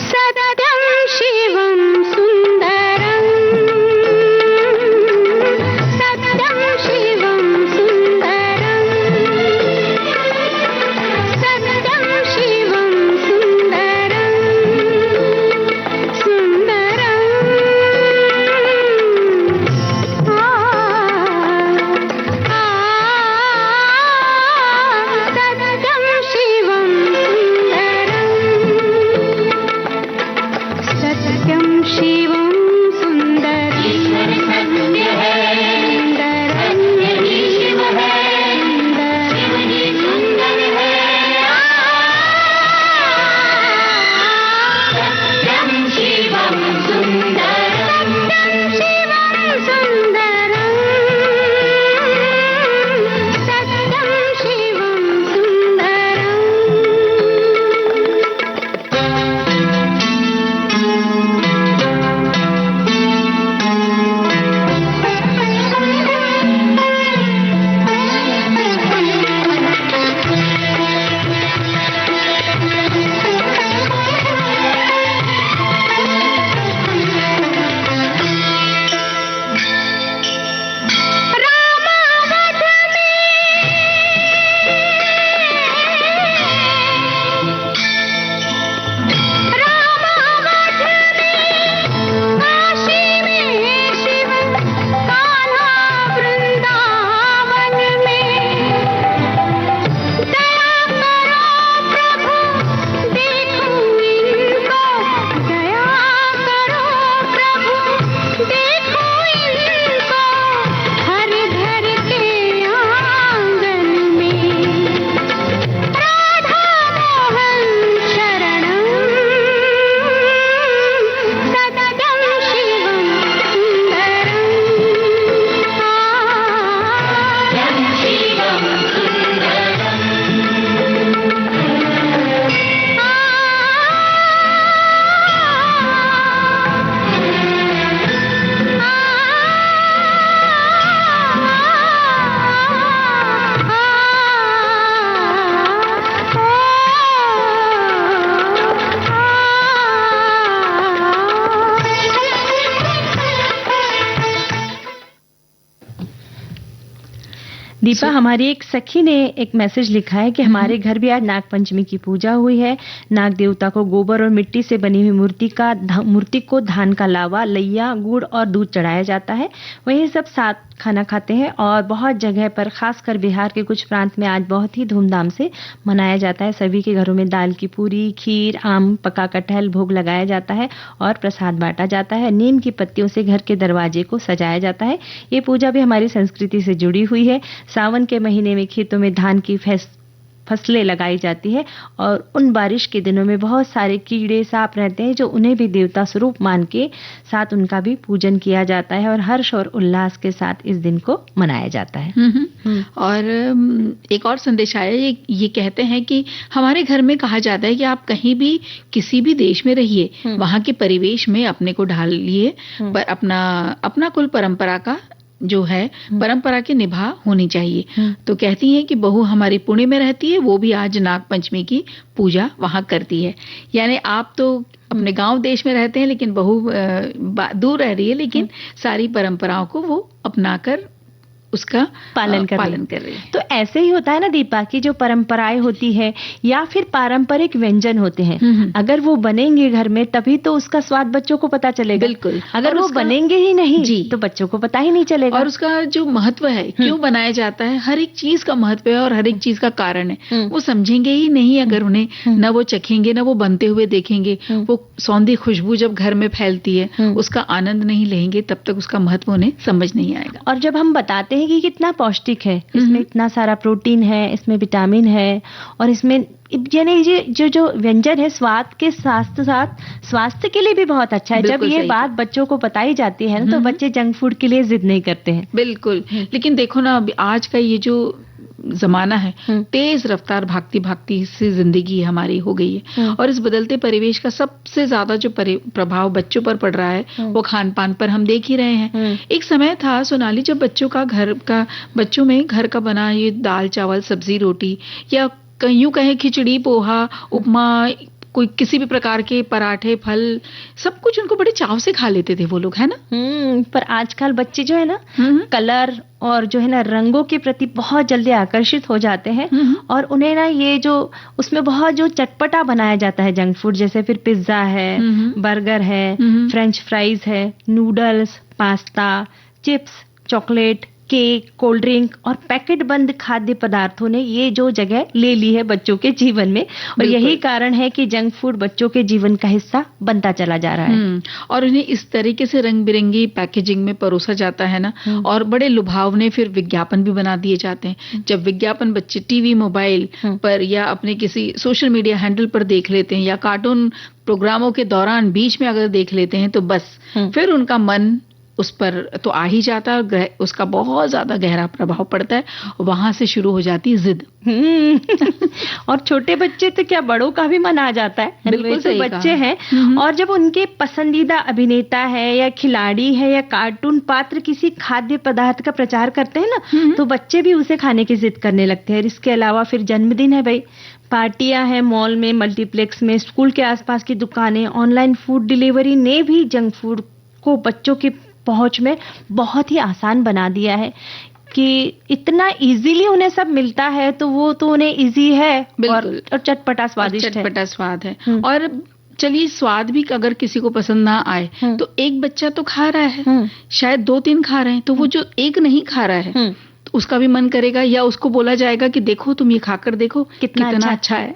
सददं शिवं सुंदरं सददं शिवं सुंदरं सददं शिवं सुंदरं सुंदरं सददं शिवं दीपा, हमारी एक सखी ने एक मैसेज लिखा है कि हमारे घर भी आज नाग पंचमी की पूजा हुई है। नाग देवता को गोबर और मिट्टी से बनी हुई मूर्ति को धान का लावा, लैया, गुड़ और दूध चढ़ाया जाता है। वहीं सब साथ खाना खाते हैं और बहुत जगह पर, खासकर बिहार के कुछ प्रांत में आज बहुत ही धूमधाम से मनाया जाता है। सभी के घरों में दाल की पूरी, खीर, आम, पका कटहल भोग लगाया जाता है और प्रसाद बांटा जाता है। नीम की पत्तियों से घर के दरवाजे को सजाया जाता है। ये पूजा भी हमारी संस्कृति से जुड़ी हुई है। सावन के महीने में खेतों में धान की फसलें लगाई जाती है और उन बारिश के दिनों में बहुत सारे कीड़े, सांप रहते हैं जो उन्हें भी देवता स्वरूप मान के साथ उनका भी पूजन किया जाता है और हर्ष और उल्लास के साथ इस दिन को मनाया जाता है। और एक और संदेश आया, ये कहते हैं कि हमारे घर में कहा जाता है कि आप कहीं भी किसी भी देश में रहिए, वहां के परिवेश में अपने को ढालिए, पर अपना कुल परंपरा का जो है परंपरा की निभा होनी चाहिए। तो कहती हैं कि बहू हमारी पुणे में रहती है, वो भी आज नाग पंचमी की पूजा वहां करती है। यानी आप तो अपने गांव देश में रहते हैं, लेकिन बहू दूर रह रही है, लेकिन सारी परंपराओं को वो अपनाकर उसका पालन कर रही है। तो ऐसे ही होता है ना दीपा, की जो परंपराएं होती है या फिर पारंपरिक व्यंजन होते हैं, अगर वो बनेंगे घर में तभी तो उसका स्वाद बच्चों को पता चलेगा। बिल्कुल। अगर वो बनेंगे ही नहीं तो बच्चों को पता ही नहीं चलेगा। और उसका जो महत्व है, क्यों बनाया जाता है, हर एक चीज का महत्व है और हर एक चीज का कारण है, वो समझेंगे ही नहीं अगर उन्हें न वो चखेंगे, न वो बनते हुए देखेंगे। वो सौंधी खुशबू जब घर में फैलती है, उसका आनंद नहीं लेंगे, तब तक उसका महत्व उन्हें समझ नहीं आएगा। और जब हम बताते कि कितना पौष्टिक है, इसमें इतना सारा प्रोटीन है, इसमें विटामिन है और इसमें यानी ये जो व्यंजन है स्वाद के साथ साथ स्वास्थ्य के लिए भी बहुत अच्छा है। जब ये बात बच्चों को बताई जाती है ना, तो बच्चे जंक फूड के लिए जिद नहीं करते हैं। बिल्कुल। लेकिन देखो ना, आज का ये जो जमाना है, तेज रफ्तार भागती से जिंदगी हमारी हो गई है और इस बदलते परिवेश का सबसे ज्यादा जो प्रभाव बच्चों पर पड़ रहा है, वो खान पान पर हम देख ही रहे हैं। एक समय था सोनाली, जब बच्चों में घर का बना ये दाल चावल सब्जी रोटी या यूं कहें खिचड़ी पोहा उपमा, कोई किसी भी प्रकार के पराठे फल, सब कुछ उनको बड़े चाव से खा लेते थे वो लोग, है ना। पर आजकल बच्चे जो है ना कलर और जो है ना रंगों के प्रति बहुत जल्दी आकर्षित हो जाते हैं और उन्हें ना ये जो उसमें बहुत जो चटपटा बनाया जाता है जंक फूड, जैसे फिर पिज्जा है, बर्गर है, फ्रेंच फ्राइज है, noodles, pasta, chips, chocolate, cake, cold drink और पैकेट बंद खाद्य पदार्थों ने ये जो जगह ले ली है बच्चों के जीवन में, और यही कारण है कि जंक फूड बच्चों के जीवन का हिस्सा बनता चला जा रहा है। और उन्हें इस तरीके से रंग बिरंगी पैकेजिंग में परोसा जाता है ना, और बड़े लुभावने फिर विज्ञापन भी बना दिए जाते हैं। जब विज्ञापन बच्चे टीवी मोबाइल पर या अपने किसी सोशल मीडिया हैंडल पर देख लेते हैं या कार्टून प्रोग्रामों के दौरान बीच में अगर देख लेते हैं, तो बस फिर उनका मन उस पर तो आ ही जाता है और उसका बहुत ज्यादा गहरा प्रभाव पड़ता है, वहां से शुरू हो जाती है जिद। और छोटे बच्चे तो क्या, बड़ों का भी मन आ जाता है। बिल्कुल तो बच्चे हैं और जब उनके पसंदीदा अभिनेता है या खिलाड़ी है या कार्टून पात्र किसी खाद्य पदार्थ का प्रचार करते हैं ना, तो बच्चे भी उसे खाने की जिद करने लगते हैं। इसके अलावा फिर जन्मदिन है भाई, पार्टियां हैं मॉल में, मल्टीप्लेक्स में, स्कूल के आसपास की दुकानें, ऑनलाइन फूड डिलीवरी ने भी जंक फूड को बच्चों की पहुंच में बहुत ही आसान बना दिया है कि इतना इजीली उन्हें सब मिलता है, तो वो तो उन्हें इजी है और चटपटा स्वादिष्ट है, चटपटा स्वाद है। और चलिए स्वाद भी अगर किसी को पसंद ना आए तो एक बच्चा तो खा रहा है, शायद 2-3 खा रहे हैं, तो वो जो एक नहीं खा रहा है उसका भी मन करेगा या उसको बोला जाएगा कि देखो तुम ये खाकर देखो कितना अच्छा है।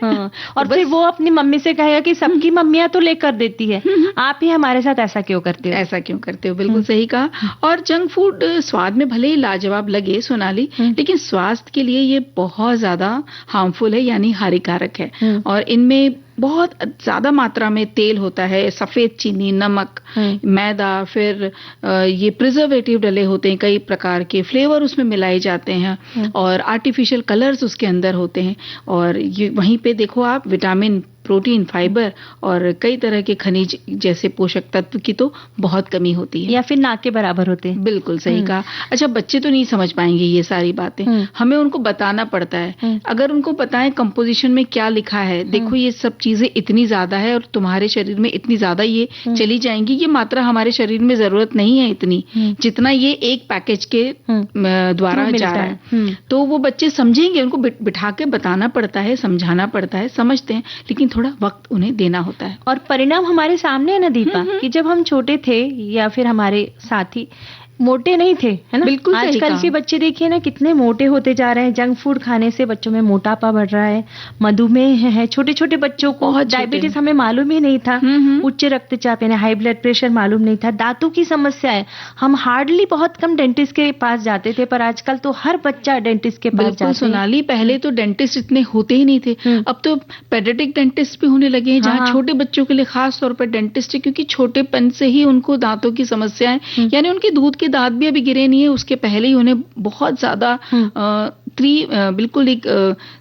और फिर वो अपनी मम्मी से कहेगा कि सबकी मम्मियां तो लेकर देती है, आप ही हमारे साथ ऐसा क्यों करते हो। बिल्कुल सही कहा। और जंक फूड स्वाद में भले ही लाजवाब लगे सोनाली, लेकिन स्वास्थ्य के लिए ये बहुत ज्यादा हार्मफुल है, यानी हानिकारक है। और इनमें बहुत ज्यादा मात्रा में तेल होता है, सफेद चीनी, नमक, मैदा, फिर ये प्रिजर्वेटिव डले होते हैं, कई प्रकार के फ्लेवर उसमें मिलाए जाते हैं और आर्टिफिशियल कलर्स उसके अंदर होते हैं। और ये वहीं पे देखो आप विटामिन प्रोटीन, फाइबर और कई तरह के खनिज जैसे पोषक तत्व की तो बहुत कमी होती है, या फिर ना के बराबर होते हैं। बिल्कुल सही कहा। अच्छा, बच्चे तो नहीं समझ पाएंगे ये सारी बातें, हमें उनको बताना पड़ता है। अगर उनको बताएं कंपोजिशन में क्या लिखा है, देखो ये सब चीजें इतनी ज्यादा है और तुम्हारे शरीर में इतनी ज्यादा ये चली जाएंगी, ये मात्रा हमारे शरीर में जरूरत नहीं है इतनी जितना ये एक पैकेज के द्वारा जा रहा है। तो वो बच्चे समझेंगे, उनको बिठा के बताना पड़ता है, समझाना पड़ता है, समझते हैं, लेकिन थोड़ा वक्त उन्हें देना होता है। और परिणाम हमारे सामने है ना दीपा, कि जब हम छोटे थे या फिर हमारे साथी मोटे नहीं थे, है ना, बिल्कुल आजकल के बच्चे देखिए ना कितने मोटे होते जा रहे हैं। जंक फूड खाने से बच्चों में मोटापा बढ़ रहा है, मधुमेह है, छोटे छोटे बच्चों को डायबिटीज हमें मालूम ही नहीं था, उच्च रक्तचाप यानी हाई ब्लड प्रेशर मालूम नहीं था, दांतों की समस्या है। हम हार्डली बहुत कम डेंटिस्ट के पास जाते थे, पर आजकल तो हर बच्चा डेंटिस्ट के पास जाता है। सोनाली, पहले तो डेंटिस्ट इतने होते ही नहीं थे, अब तो पेडियाट्रिक डेंटिस्ट भी होने लगे हैं, जहाँ छोटे बच्चों के लिए खास तौर पर डेंटिस्ट है, क्योंकि छोटेपन से ही उनको दांतों की समस्याएं, यानी उनके दूध के दांत भी अभी गिरे नहीं है, उसके पहले ही उन्हें बहुत ज्यादा बिल्कुल एक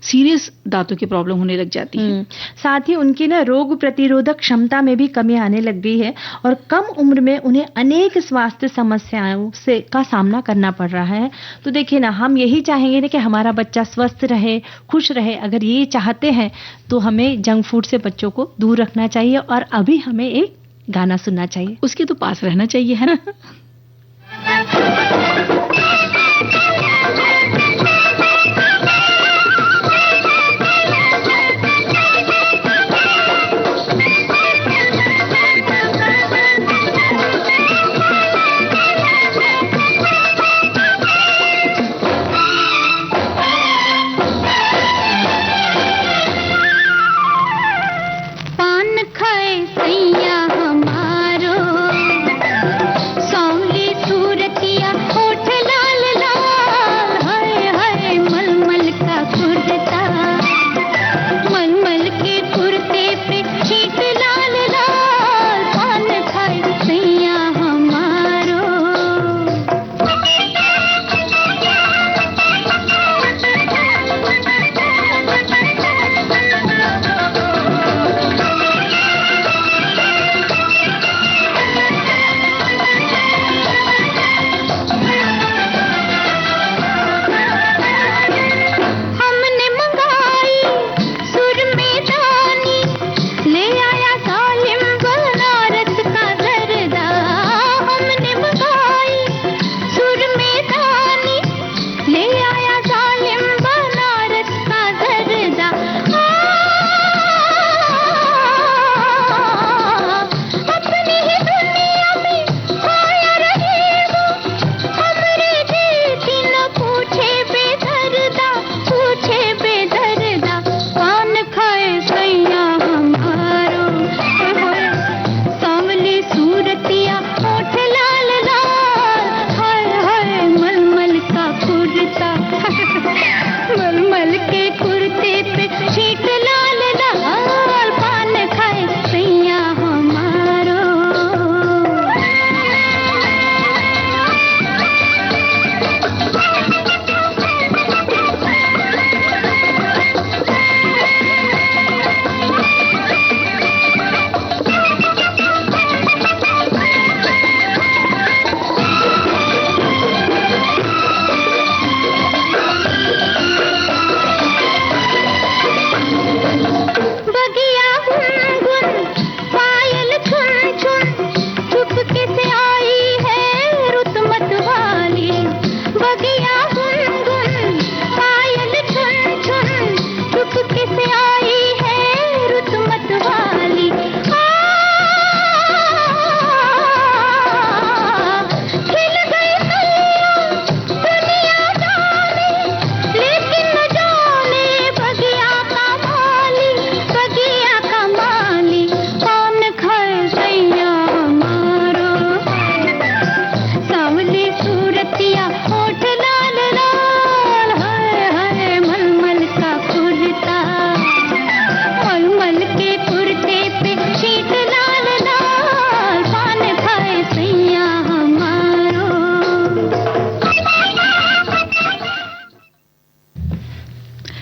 सीरियस दांतों की प्रॉब्लम होने लग जाती है। साथ ही उनकी ना रोग प्रतिरोधक क्षमता में भी कमी आने लग गई है और कम उम्र में उन्हें अनेक स्वास्थ्य समस्याओं से का सामना करना पड़ रहा है। तो देखिए ना, हम यही चाहेंगे ना कि हमारा बच्चा स्वस्थ रहे, खुश रहे। अगर ये चाहते हैं तो हमें जंक फूड से बच्चों को दूर रखना चाहिए और अभी हमें एक गाना सुनना चाहिए, उसके तो पास रहना चाहिए, है ना।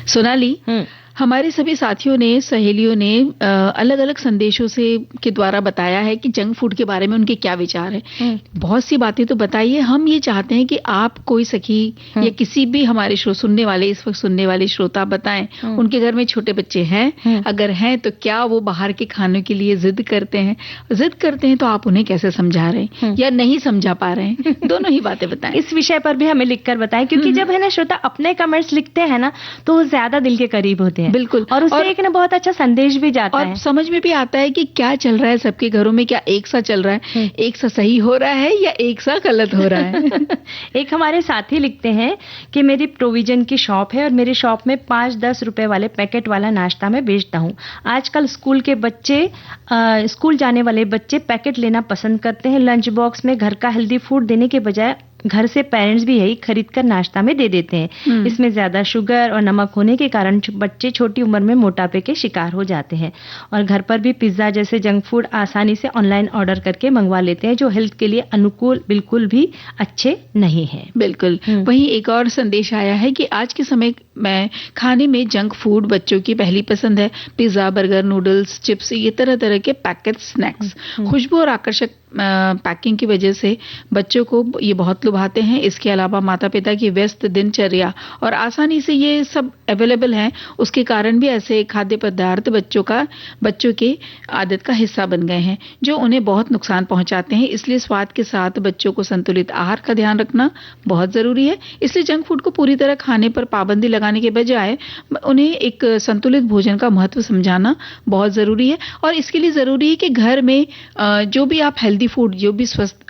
सोनाली, हमारे सभी साथियों ने, सहेलियों ने अलग अलग संदेशों से के द्वारा बताया है कि जंक फूड के बारे में उनके क्या विचार है। बहुत सी बातें तो बताइए। हम ये चाहते हैं कि आप कोई सखी या किसी भी हमारे सुनने वाले, इस वक्त सुनने वाले श्रोता बताएं, उनके घर में छोटे बच्चे हैं, अगर हैं तो क्या वो बाहर के खाने के लिए जिद करते हैं? जिद करते हैं तो आप उन्हें कैसे समझा रहे हैं या नहीं समझा पा रहे हैं? दोनों ही बातें बताएं। इस विषय पर भी हमें लिखकर बताएं, क्योंकि जब है ना श्रोता अपने कमेंट्स लिखते हैं ना तो वो ज्यादा दिल के करीब होते हैं। बिल्कुल। और उससे एक ना बहुत अच्छा संदेश भी जाता है, और समझ में भी आता है कि क्या चल रहा है सबके घरों में, क्या एक सा चल रहा है, एक सा सही हो रहा है या एक सा गलत हो रहा है। एक हमारे साथी लिखते हैं कि मेरी प्रोविजन की शॉप है और मेरी शॉप में 5-10 रुपए वाले पैकेट वाला नाश्ता मैं बेचता हूँ। आजकल स्कूल जाने वाले बच्चे पैकेट लेना पसंद करते हैं। लंच बॉक्स में घर का हेल्दी फूड देने के बजाय घर से पेरेंट्स भी यही खरीद कर नाश्ता में दे देते हैं। इसमें ज्यादा शुगर और नमक होने के कारण बच्चे छोटी उम्र में मोटापे के शिकार हो जाते हैं और घर पर भी पिज्जा जैसे जंक फूड आसानी से ऑनलाइन ऑर्डर करके मंगवा लेते हैं, जो हेल्थ के लिए अनुकूल बिल्कुल भी अच्छे नहीं है। बिल्कुल। वहीं एक और संदेश आया है कि आज के समय में खाने में जंक फूड बच्चों की पहली पसंद है। पिज्जा, बर्गर, नूडल्स, चिप्स, ये तरह तरह के पैकेट स्नैक्स खुशबू और आकर्षक पैकिंग की वजह से बच्चों को ये बहुत लुभाते हैं। इसके अलावा माता पिता की व्यस्त दिनचर्या और आसानी से ये सब अवेलेबल है, उसके कारण भी ऐसे खाद्य पदार्थ बच्चों के आदत का हिस्सा बन गए हैं, जो उन्हें बहुत नुकसान पहुंचाते हैं। इसलिए स्वाद के साथ बच्चों को संतुलित आहार का ध्यान रखना बहुत जरूरी है। इसलिए जंक फूड को पूरी तरह खाने पर पाबंदी लगाने के बजाय उन्हें एक संतुलित भोजन का महत्व समझाना बहुत जरूरी है। और इसके लिए जरूरी है कि घर में जो भी आप हेल्दी फूड, जो भी स्वस्थ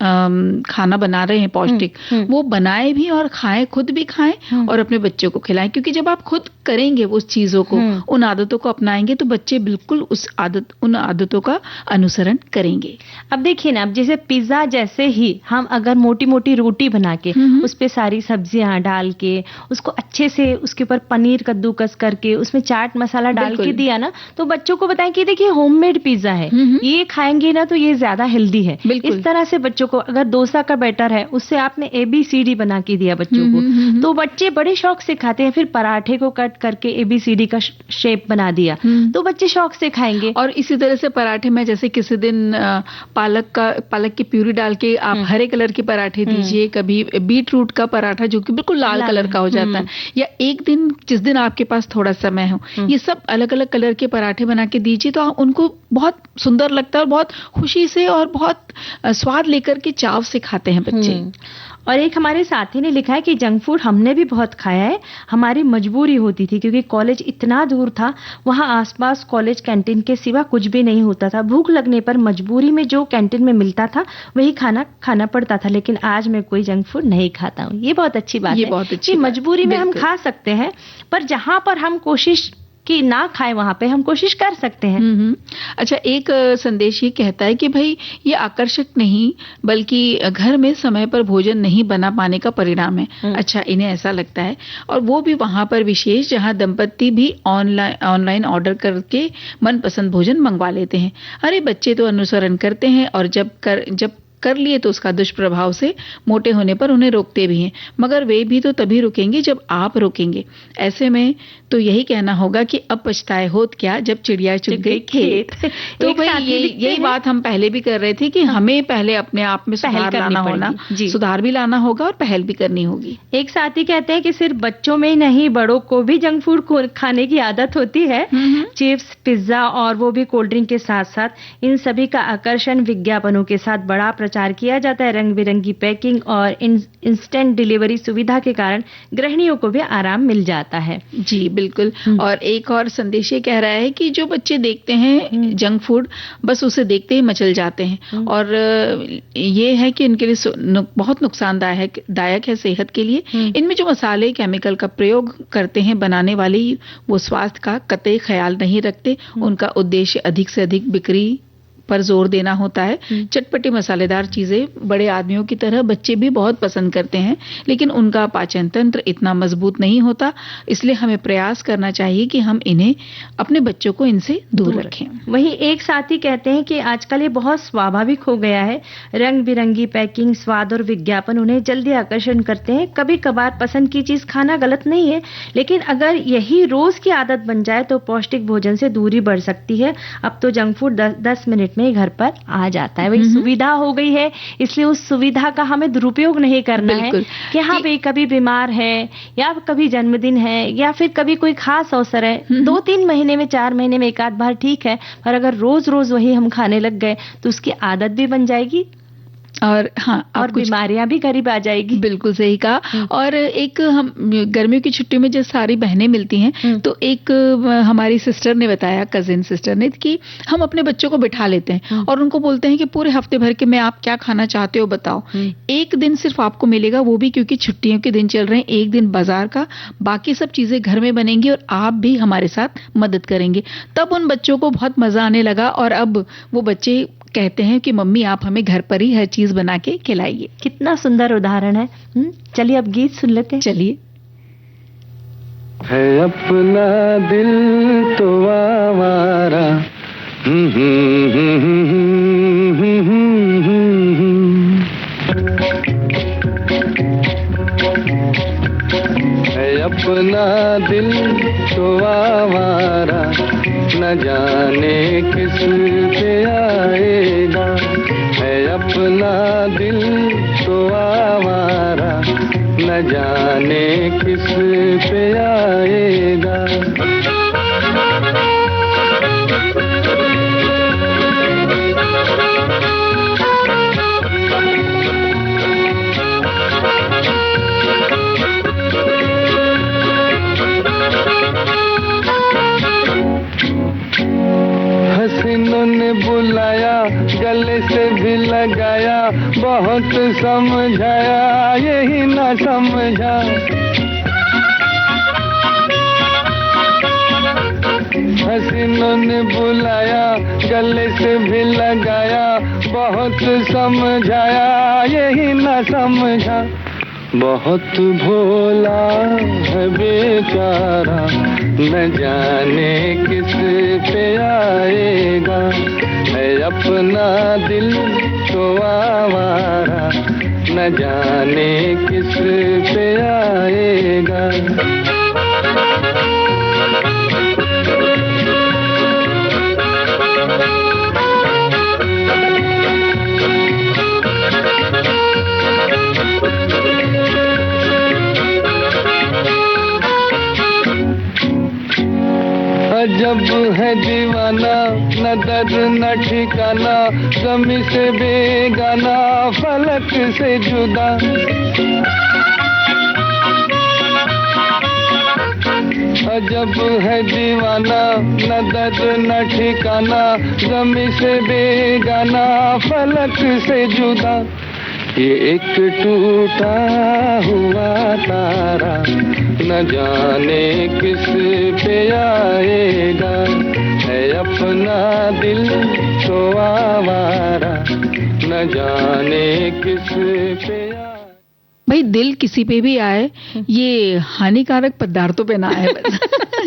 खाना बना रहे हैं पौष्टिक, वो बनाए भी और खाएं, खुद भी खाएं और अपने बच्चों को खिलाएं। क्योंकि जब आप खुद करेंगे उस चीजों को, उन आदतों को अपनाएंगे तो बच्चे बिल्कुल उन आदतों का अनुसरण करेंगे। अब देखिए ना, अब जैसे पिज्जा जैसे ही हम अगर मोटी मोटी रोटी बना के उस पे सारी सब्जियां डाल के उसको अच्छे से उसके ऊपर पनीर कद्दूकस करके उसमें चाट मसाला डाल के दिया ना, तो बच्चों को बताएं कि देखिए होममेड पिज्जा है, ये खाएंगे ना तो ये ज्यादा हेल्दी है। इस तरह से बच्चों को, अगर डोसा का बैटर है उससे आपने ABCD बना के दिया बच्चों को, तो बच्चे बड़े शौक से खाते हैं। फिर पराठे को कट करके ABCD का शेप बना दिया तो बच्चे शौक से खाएंगे। और इसी तरह से पराठे में जैसे किसी दिन पालक की प्यूरी डाल के आप हरे कलर के पराठे दीजिए, कभी बीट रूट का पराठा जो कि बिल्कुल लाल कलर का हो जाता है, या एक दिन जिस दिन आपके पास थोड़ा समय हो, ये सब अलग अलग कलर के पराठे बना के दीजिए तो उनको बहुत सुंदर लगता है और बहुत खुशी से और बहुत स्वाद लेकर के चाव से खाते हैं बच्चे। और एक हमारे साथी ने लिखा है कि जंक फूड हमने भी बहुत खाया है, हमारी मजबूरी होती थी क्योंकि कॉलेज इतना दूर था, वहां आसपास कॉलेज कैंटीन के सिवा कुछ भी नहीं होता था। भूख लगने पर मजबूरी में जो कैंटीन में मिलता था वही खाना पड़ता था, लेकिन आज मैं कोई जंक फूड नहीं खाता हूँ। ये बहुत अच्छी बात है, बहुत अच्छी मजबूरी में हम खा सकते हैं, पर जहां पर हम कोशिश कि ना खाए वहां पे हम कोशिश कर सकते हैं। अच्छा, एक संदेश ये कहता है कि भाई ये आकर्षक नहीं बल्कि घर में समय पर भोजन नहीं बना पाने का परिणाम है। अच्छा, इन्हें ऐसा लगता है, और वो भी वहां पर विशेष जहां दंपति भी ऑनलाइन ऑर्डर करके मनपसंद भोजन मंगवा लेते हैं। अरे बच्चे तो अनुसरण करते हैं और जब कर लिए तो उसका दुष्प्रभाव से मोटे होने पर उन्हें रोकते भी हैं, मगर वे भी तो तभी रुकेंगे जब आप रोकेंगे। ऐसे में तो यही कहना होगा कि अब पछताए होत क्या जब चिड़िया चुग गई खेत। तो भाई यही बात हम पहले भी कर रहे थे कि हमें पहले अपने आप में सुधार भी लाना होगा और पहल भी करनी होगी। एक साथी कहते हैं कि सिर्फ बच्चों में ही नहीं, बड़ों को भी जंक फूड खाने की आदत होती है। चिप्स, पिज्जा और वो भी कोल्ड ड्रिंक के साथ साथ इन सभी का आकर्षण विज्ञापनों के साथ बड़ा प्रचार किया जाता है। रंग बिरंगी पैकिंग और इंस्टेंट डिलीवरी सुविधा के कारण गृहिणियों को भी आराम मिल जाता है। जी बिल्कुल। और एक और संदेश ये कह रहा है कि जो बच्चे देखते हैं जंक फूड, बस उसे देखते ही मचल जाते हैं, और ये है कि इनके लिए बहुत नुकसानदायक है सेहत के लिए। इनमें जो मसाले, केमिकल का प्रयोग करते हैं बनाने वाले, वो स्वास्थ्य का कतई ख्याल नहीं रखते। उनका उद्देश्य अधिक से अधिक बिक्री पर जोर देना होता है। चटपटी मसालेदार चीजें बड़े आदमियों की तरह बच्चे भी बहुत पसंद करते हैं, लेकिन उनका पाचन तंत्र इतना मजबूत नहीं होता, इसलिए हमें प्रयास करना चाहिए कि हम इन्हें, अपने बच्चों को इनसे दूर रखें। वही एक साथी कहते हैं कि आजकल ये बहुत स्वाभाविक हो गया है, रंग बिरंगी पैकिंग, स्वाद और विज्ञापन उन्हें जल्दी आकर्षण करते हैं। कभी कभार पसंद की चीज खाना गलत नहीं है, लेकिन अगर यही रोज की आदत बन जाए तो पौष्टिक भोजन से दूरी बढ़ सकती है। अब तो जंक फूड 10 मिनट में ही घर पर आ जाता है। वही सुविधा हो गई है, इसलिए उस सुविधा का हमें दुरुपयोग नहीं करना है कि हाँ भाई कभी बीमार है या कभी जन्मदिन है या फिर कभी कोई खास अवसर है, 2-3 महीने में 4 महीने में एक आध बार ठीक है, पर अगर रोज रोज वही हम खाने लग गए तो उसकी आदत भी बन जाएगी और हाँ, और बीमारियां भी करीब आ जाएगी। बिल्कुल सही कहा। और एक हम गर्मियों की छुट्टियों में जब सारी बहनें मिलती हैं तो एक हमारी सिस्टर ने बताया, कजिन सिस्टर ने, कि हम अपने बच्चों को बिठा लेते हैं और उनको बोलते हैं कि पूरे हफ्ते भर के में आप क्या खाना चाहते हो बताओ। एक दिन सिर्फ आपको मिलेगा, वो भी क्योंकि छुट्टियों के दिन चल रहे हैं, एक दिन बाजार का, बाकी सब चीजें घर में बनेंगी और आप भी हमारे साथ मदद करेंगे। तब उन बच्चों को बहुत मजा आने लगा और अब वो बच्चे कहते हैं कि मम्मी आप हमें घर पर ही हर चीज बना के खिलाइए। कितना सुंदर उदाहरण है। चलिए अब गीत सुन लेते हैं। चलिए। है अपना दिल तो आवारा, है अपना दिल तो आवारा, न जाने किस पे आएगा। है अपना दिल तो आवारा, न जाने किस पे आएगा। हसीनों ने बुलाया, गले से भी लगाया, बहुत समझाया यही ना समझा। हसीनों ने बुलाया, गले से भी लगाया, बहुत समझाया यही ना समझा। बहुत भोला है बेचारा, न जाने किस पे आएगा। है अपना दिल तो आवारा, न जाने किस पे आएगा। अजब है दीवाना, न दर्द न ठिकाना, गमी से बेगाना, फलक से जुदा। अजब है दीवाना, न दर्द न ठिकाना, गमी से बेगाना, फलक से जुदा। ये एक टूटा हुआ तारा, न जाने किस पे आएगा। है अपना दिल तो आवारा, न जाने किस पे आएगा। भाई दिल किसी पे भी आए, ये हानिकारक पदार्थों पे ना आए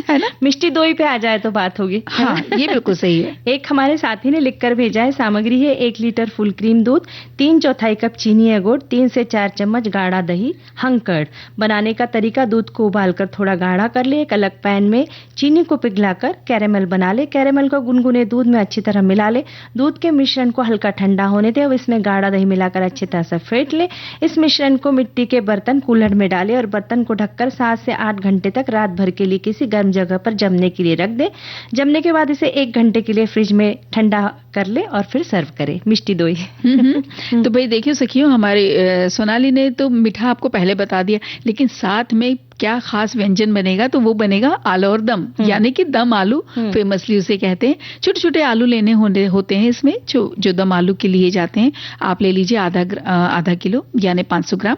है ना। मिष्टी दोई पे आ जाए तो बात होगी। हाँ, ये बिल्कुल सही है। एक हमारे साथी ने लिखकर भेजा है, सामग्री है 1 लीटर फुल क्रीम दूध, 3/4 कप चीनी या गुड़, 3 से 4 चम्मच गाढ़ा दही, हंकड़। बनाने का तरीका, दूध को उबालकर थोड़ा गाढ़ा कर ले, एक अलग पैन में चीनी को पिघलाकर कैरेमल बना ले। कैरेमल को गुनगुने दूध में अच्छी तरह मिला ले। दूध के मिश्रण को हल्का ठंडा होने दे। अब इसमें गाढ़ा दही मिलाकर अच्छी तरह से फेंट ले। इस मिश्रण को मिट्टी के बर्तन कूल्हड़ में डाले और बर्तन को ढककर 7 से 8 घंटे तक रात भर के लिए किसी गर्म जगह पर जमने के लिए रख दे। जमने के बाद इसे 1 घंटे के लिए फ्रिज में ठंडा कर ले और फिर सर्व करे। मिष्टी दोई। तो भाई देखियो सखियों, हमारे सोनाली ने तो मीठा आपको पहले बता दिया, लेकिन साथ में क्या खास व्यंजन बनेगा, तो वो बनेगा आलू और दम, यानी कि दम आलू फेमसली उसे कहते हैं। छोटे छोटे आलू लेने होते हैं इसमें, जो दम आलू के लिए जाते हैं। आप ले लीजिए आधा किलो यानी 500 ग्राम।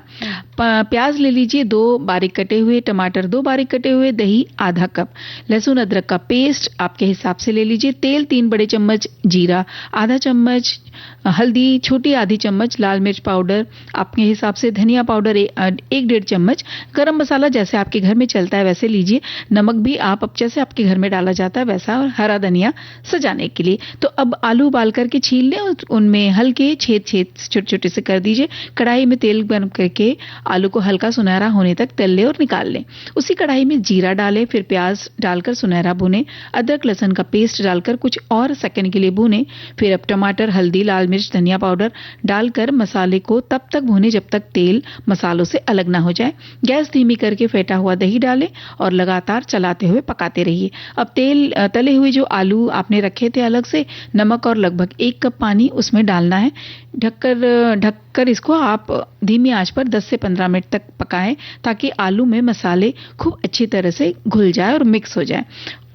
प्याज ले लीजिए 2 बारीक कटे हुए, टमाटर 2 बारीक कटे हुए, दही आधा कप, लहसुन अदरक का पेस्ट आपके हिसाब से ले लीजिए, तेल 3 बड़े चम्मच, जीरा आधा चम्मच हल्दी, छोटी आधी चम्मच लाल मिर्च पाउडर, आपके हिसाब से धनिया पाउडर 1-1.5 चम्मच, गरम मसाला जैसे आपके घर में चलता है वैसे लीजिए, नमक भी आप जैसे आपके घर में डाला जाता है वैसा, और हरा धनिया सजाने के लिए। तो अब आलू उबाल करके छील लें और उनमें हल्के छेद छोटे छोटे से कर दीजिए। कढ़ाई में तेल गर्म करके आलू को हल्का सुनहरा होने तक तल लें और निकाल लें। उसी कढ़ाई में जीरा डालें, फिर प्याज डालकर सुनहरा भुनें, अदरक लहसुन का पेस्ट डालकर कुछ और सेकंड के लिए भुनें, फिर अब टमाटर, हल्दी, लाल मिर्च, धनिया पाउडर डालकर मसाले को तब तक भुनें जब तक तेल मसालों से अलग ना हो जाए। गैस धीमी करके फेंटा हुआ दही डालें और लगातार चलाते हुए पकाते रहिए। अब तले हुए जो आलू आपने रखे थे अलग से, नमक और लगभग 1 कप पानी उसमें डालना है। ढककर इसको आप धीमी आंच पर 10 से 15 मिनट तक पकाएं ताकि आलू में मसाले खूब अच्छी तरह से घुल जाए और मिक्स हो जाए।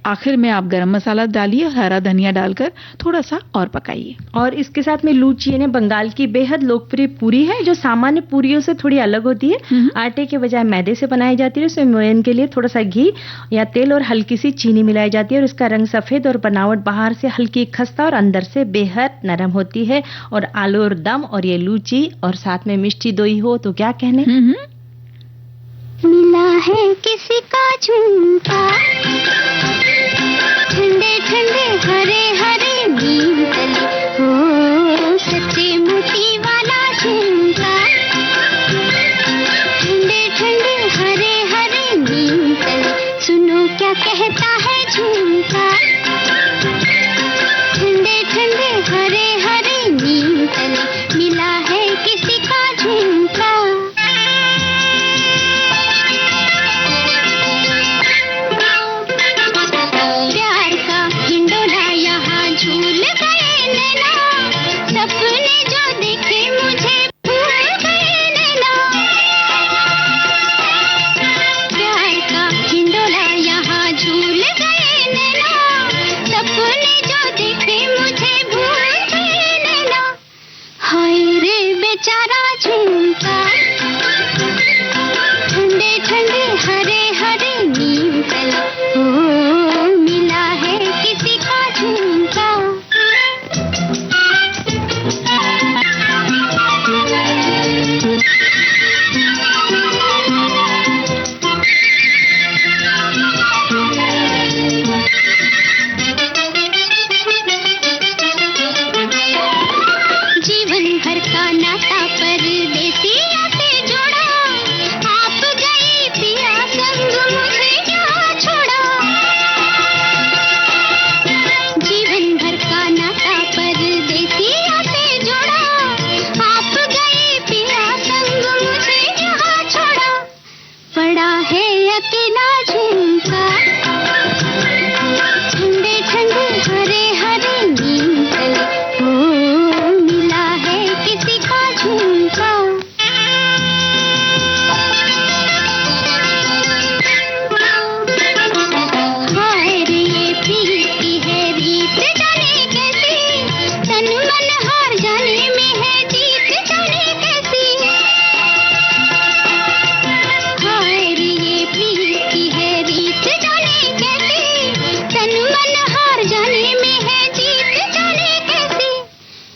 आखिर में आप गरम मसाला डालिए, हरा धनिया डालकर थोड़ा सा और पकाइए। और इसके साथ में लूची यानी बंगाल की बेहद लोकप्रिय पूरी है जो सामान्य पूरियों से थोड़ी अलग होती है। आटे के बजाय मैदे से बनाई जाती है। इसमें मोयन के लिए थोड़ा सा घी या तेल और हल्की सी चीनी मिलाई जाती है और इसका रंग सफेद और बनावट बाहर से हल्की खस्ता और अंदर से बेहद नरम होती है। और आलू और दम और ये लूची और साथ में मिष्टी दोई हो तो क्या कहने। मिला है किसी का झुमका, ठंडे ठंडे हरे हरे नीम तले, हो सच्चे मोती वाला झुमका, ठंडे ठंडे हरे हरे नीम तले, सुनो क्या कहता है झुमका, ठंडे ठंडे हरे हरे नीम तले, मिला है किसी का झुमका।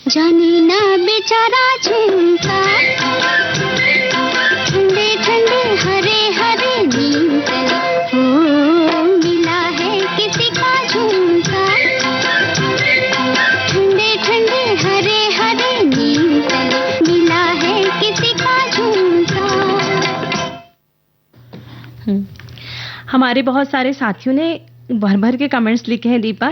जाने ना बेचारा झुमका, ठंडे ठंडे हरे हरे नीम तले, हो मिला है किसी का झुमका, ठंडे ठंडे हरे हरे नीम तले, मिला है किसी का झुमका। हमारे बहुत सारे साथियों ने भर भर के कमेंट्स लिखे हैं दीपा।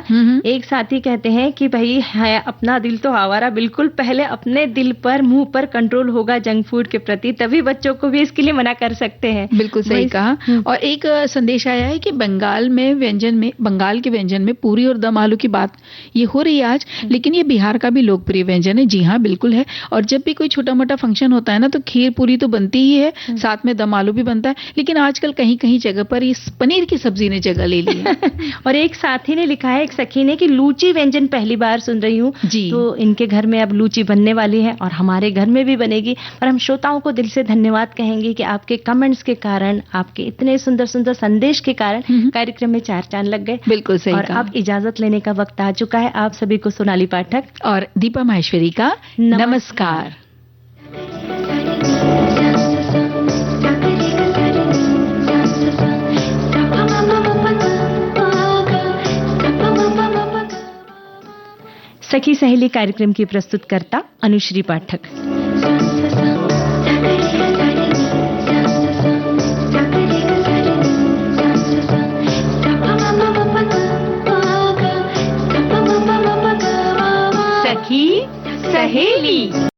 एक साथी कहते हैं कि भाई है अपना दिल तो आवारा, बिल्कुल पहले अपने दिल पर मुंह पर कंट्रोल होगा जंक फूड के प्रति, तभी बच्चों को भी इसके लिए मना कर सकते हैं। बिल्कुल सही कहा। और एक संदेश आया है कि बंगाल के व्यंजन में पूरी और दम आलू की बात ये हो रही है आज, लेकिन ये बिहार का भी लोकप्रिय व्यंजन है। जी हाँ, बिल्कुल है। और जब भी कोई छोटा मोटा फंक्शन होता है ना तो खीर पूरी तो बनती ही है, साथ में दम आलू भी बनता है। लेकिन आजकल कहीं कहीं जगह पर इस पनीर की सब्जी ने जगह ले ली है। और एक साथी ने लिखा है, एक सखी ने, कि लूची व्यंजन पहली बार सुन रही हूँ जी। तो इनके घर में अब लूची बनने वाली है और हमारे घर में भी बनेगी। और हम श्रोताओं को दिल से धन्यवाद कहेंगे कि आपके कमेंट्स के कारण, आपके इतने सुंदर सुंदर संदेश के कारण कार्यक्रम में 4 चांद लग गए। बिल्कुल सही और कहा। अब इजाजत लेने का वक्त आ चुका है। आप सभी को सोनाली पाठक और दीपा माहेश्वरी का नमस्कार। सखी सहेली कार्यक्रम की प्रस्तुतकर्ता अनुश्री पाठक। सखी सहेली।